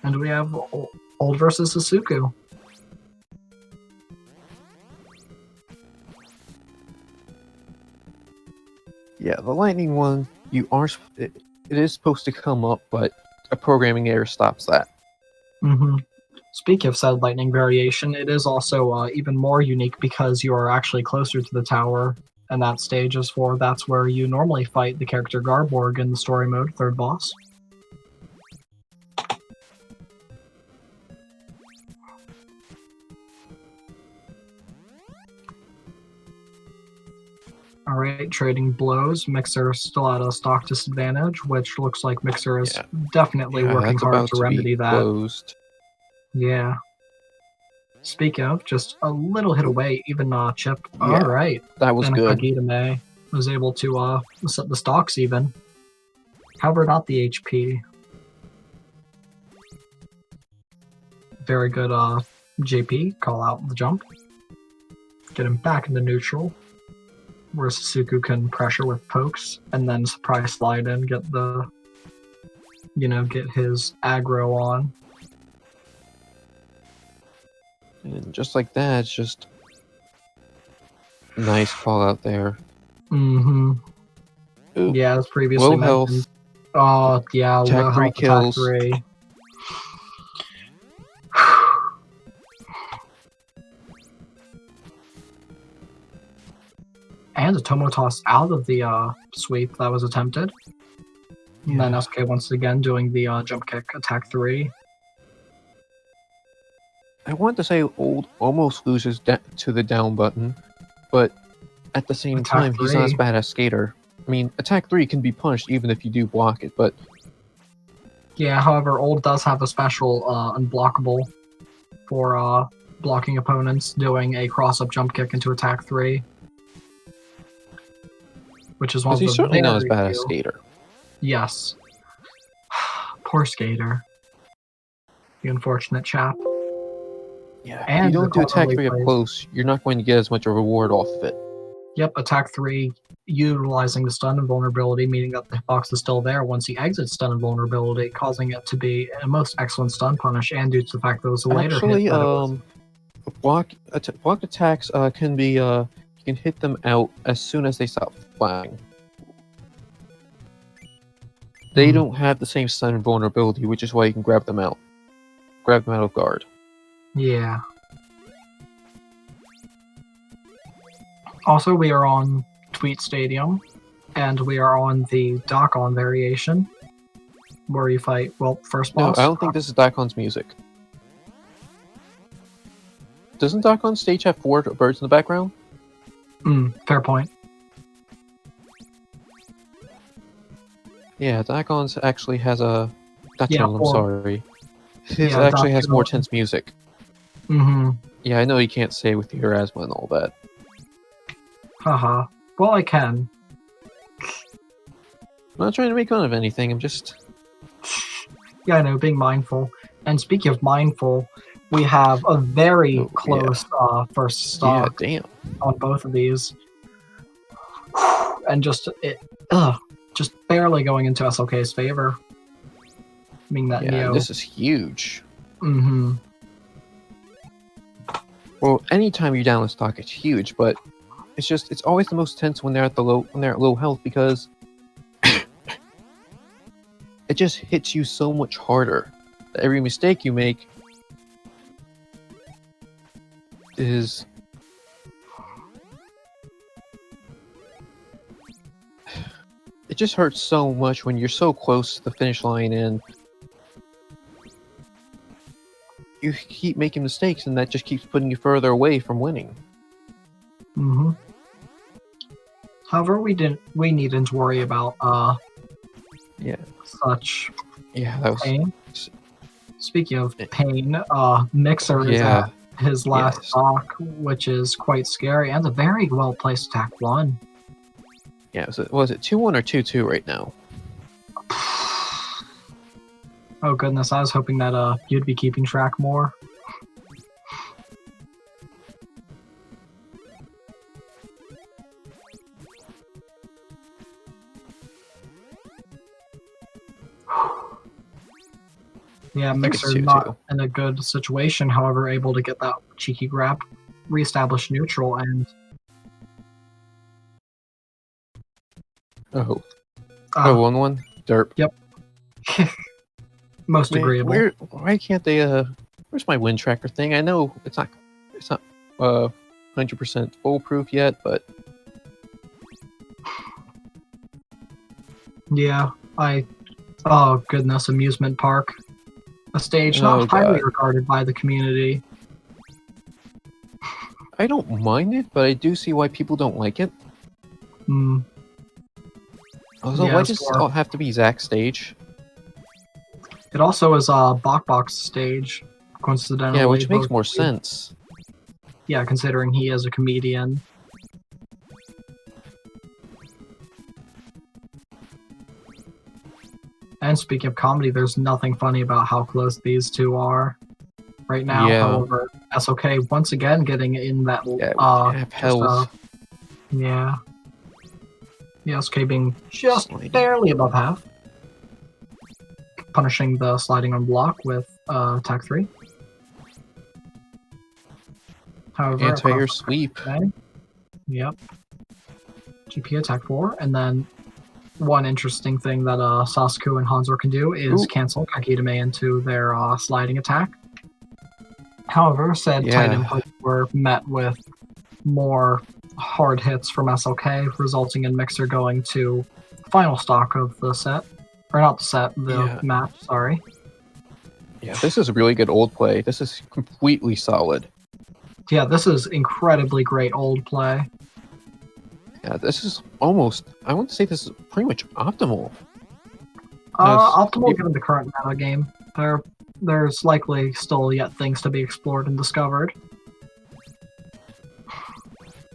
And we have Old versus Sasuku. Yeah, the lightning one, it is supposed to come up, but a programming error stops that. Mm-hmm. Speaking of said lightning variation, it is also even more unique because you are actually closer to the tower, and that stage is for that's where you normally fight the character Garborg in the story mode, third boss. Alright, trading blows. Mixer still at a stock disadvantage, which looks like Mixer is Yeah. definitely Yeah, working that's hard about to be remedy that. closed. Yeah. Speaking of, just a little hit away, even Chip. Yeah. Alright. That was And good. Kagitame was able to set the stocks even. However, not the HP. Very good JP, call out the jump. Get him back into neutral. Where Sasuku can pressure with pokes, and then surprise slide in, get the... get his aggro on. And just like that, it's just nice call out there. Mm-hmm. Ooh, Yeah, as previously low mentioned. health. Oh, yeah, Attack low 3 health, kills. attack 3. And a Tomo toss out of the sweep that was attempted. And then SK once again doing the jump kick attack 3. I want to say Old almost loses to the down button, but at the same Attack time, he's not as 3. bad as Skater. I mean, attack 3 can be punished even if you do block it, but Yeah, however, Old does have a special unblockable for blocking opponents doing a cross-up jump kick into attack 3. Which is one of the he's certainly not as very bad as few- Skater. Yes. Poor Skater. The unfortunate chap. Yeah, if And you don't the do attack early 3 up plays. close, you're not going to get as much of a reward off of it. Yep, attack 3 utilizing the stun and vulnerability, meaning that the hitbox is still there once he exits stun and vulnerability, causing it to be a most excellent stun punish, and due to the fact that it was a later Actually, hit. That it was, block attacks can be you can hit them out as soon as they stop flying. They don't have the same stun and vulnerability, which is why you can grab them out of guard. yeah. Also, we are on Tweet Stadium, and we are on the Dock-On variation, where you fight, well, first No, boss. I don't think this is Dakon's music. Doesn't Dakon's stage have 4 birds in the background? Fair point. Yeah, Dakon's actually has a... Yeah, I'm 4. sorry. His Yeah, actually has more Dakon's- tense music. Mm-hmm. Yeah, I know you can't say with your asthma and all that. Haha. Well, I can. I'm not trying to make fun of anything, I'm just... Yeah, I know, being mindful. And speaking of mindful, we have a very Oh, close first Yeah, stock damn. on both of these. And just barely going into SLK's favor. Meaning that Yeah, Neo. this is huge. Mm-hmm. Well, anytime you're down in stock, it's huge, but it's always the most tense when they're at low health because it just hits you so much harder. Every mistake you make is it just hurts so much when you're so close to the finish line and you keep making mistakes and that just keeps putting you further away from winning. Mm-hmm. However, we needn't worry about Yeah. such Yeah, that was pain. Speaking of pain, Mixer is yeah. at his last Yes. stock, which is quite scary, and a very well placed attack 1. Yeah, was it 2-1 or 2-2 right now? Oh goodness, I was hoping that you'd be keeping track more. Yeah, think it's Mixer 2-2. not in a good situation, however, able to get that cheeky grab, reestablish neutral, and Oh, uh, 1-1? Derp. most Man, agreeable. why can't they, where's my win tracker thing? I know it's not 100% foolproof yet, but Yeah, oh goodness, amusement park. A stage Oh, not highly God. regarded by the community. I don't mind it, but I do see why people don't like it. Hmm. Also, Yeah, why it's does it more- all have to be Zach's stage? It also is Bokbok's stage, coincidentally. Yeah, which makes both- more sense. Yeah, considering he is a comedian. And speaking of comedy, there's nothing funny about how close these two are right now. Yeah. However, that's okay. Once again, getting in that Yeah, half just, health. yeah. Yeah, SK being just Sliding. barely above half. Punishing the sliding on block with attack 3. However, Anti-air across- sweep. Okay. Yep. GP attack 4, and then one interesting thing that Sasuku and Hanzo can do is Ooh. cancel Kakitame into their sliding attack. However, said tight Yeah. inputs were met with more hard hits from SLK, resulting in Mixer going to final stock of the set. Or not the set, the match, sorry. Yeah, this is a really good old play. This is completely solid. Yeah, this is incredibly great old play. Yeah, this is almost, I want to say this is pretty much optimal. Optimal given the current meta game. There's likely still yet things to be explored and discovered.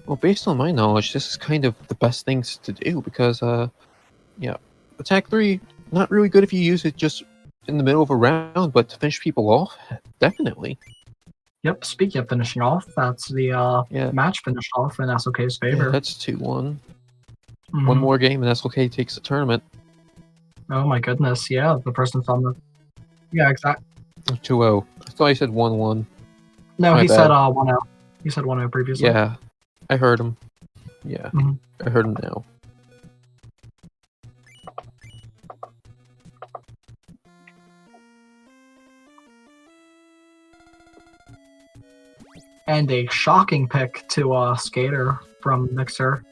Well, based on my knowledge, this is kind of the best things to do because, yeah, Attack 3, not really good if you use it just in the middle of a round, but to finish people off, definitely. Yep, speaking of finishing off, that's the match finished off in SLK's favor. Yeah, that's 2-1. One more game and SLK takes the tournament. Oh my goodness, yeah, the person's on the... Yeah, exactly. 2-0. I thought he said 1-1. No, My he bad. said 1-0. He said 1-0 previously. Yeah, I heard him. Yeah, I heard him now. And a shocking pick to Skater from Mixer.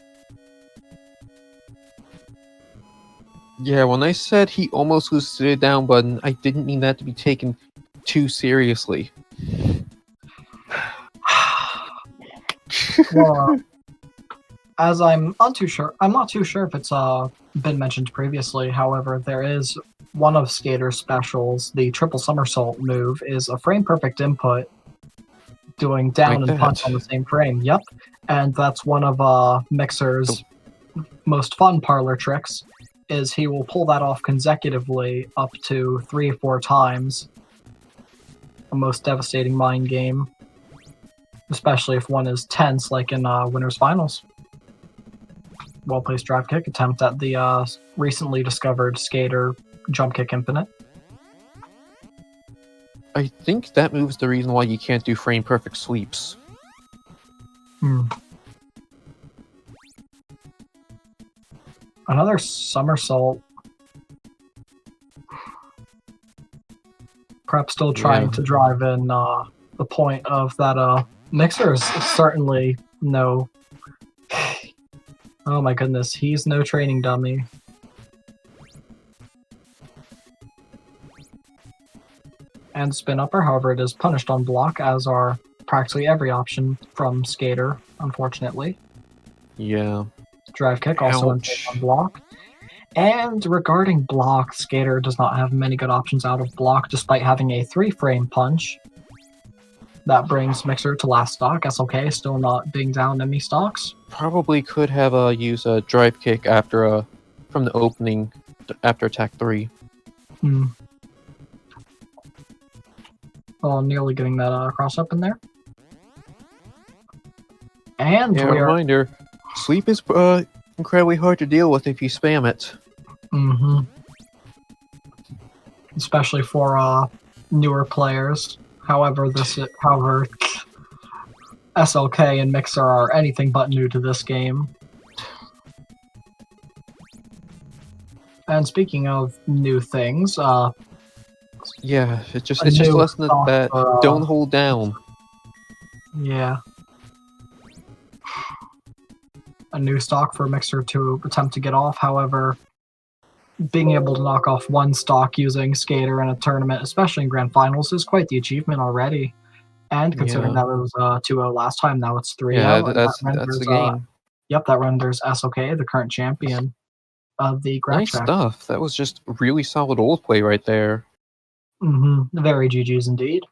Yeah, when I said he almost was the down button, I didn't mean that to be taken too seriously. Well, as I'm not too sure if it's been mentioned previously. However, there is one of Skater's specials, the triple somersault move, is a frame perfect input, doing down Like and punch on the same frame. Yep, and that's one of Mixer's most fun parlor tricks. Is he will pull that off consecutively up to 3 or 4 times. A most devastating mind game, especially if one is tense, like in winners finals. Well-placed drive kick attempt at the recently discovered Skater jump kick infinite. I think that move is the reason why you can't do frame perfect sweeps. Another somersault. Perhaps still trying to drive in the point of that Mixer is certainly no... Oh my goodness, he's no training dummy. And spin upper, however, it is punished on block, as are practically every option from Skater, unfortunately. Yeah. Drive kick also on block. And regarding block, Skater does not have many good options out of block, despite having a 3-frame punch. That brings Mixer to last stock. SLK still not being down any stocks. Probably could have used a drive kick after from the opening after attack 3. Oh, nearly getting that cross up in there. And yeah, reminder, sleep is incredibly hard to deal with if you spam it. Especially for newer players. However, SLK and Mixer are anything but new to this game. And speaking of new things, yeah, it's just a lesson that don't hold down. Yeah. A new stock for Mixer to attempt to get off. However, being able to knock off one stock using Skater in a tournament, especially in Grand Finals, is quite the achievement already. And considering that it was 2-0 last time, now it's 3-0. Yeah, that's the game. Yep, that renders SLK the current champion of the Grak Nice Shak. stuff. That was just really solid old play right there. Very GG's indeed.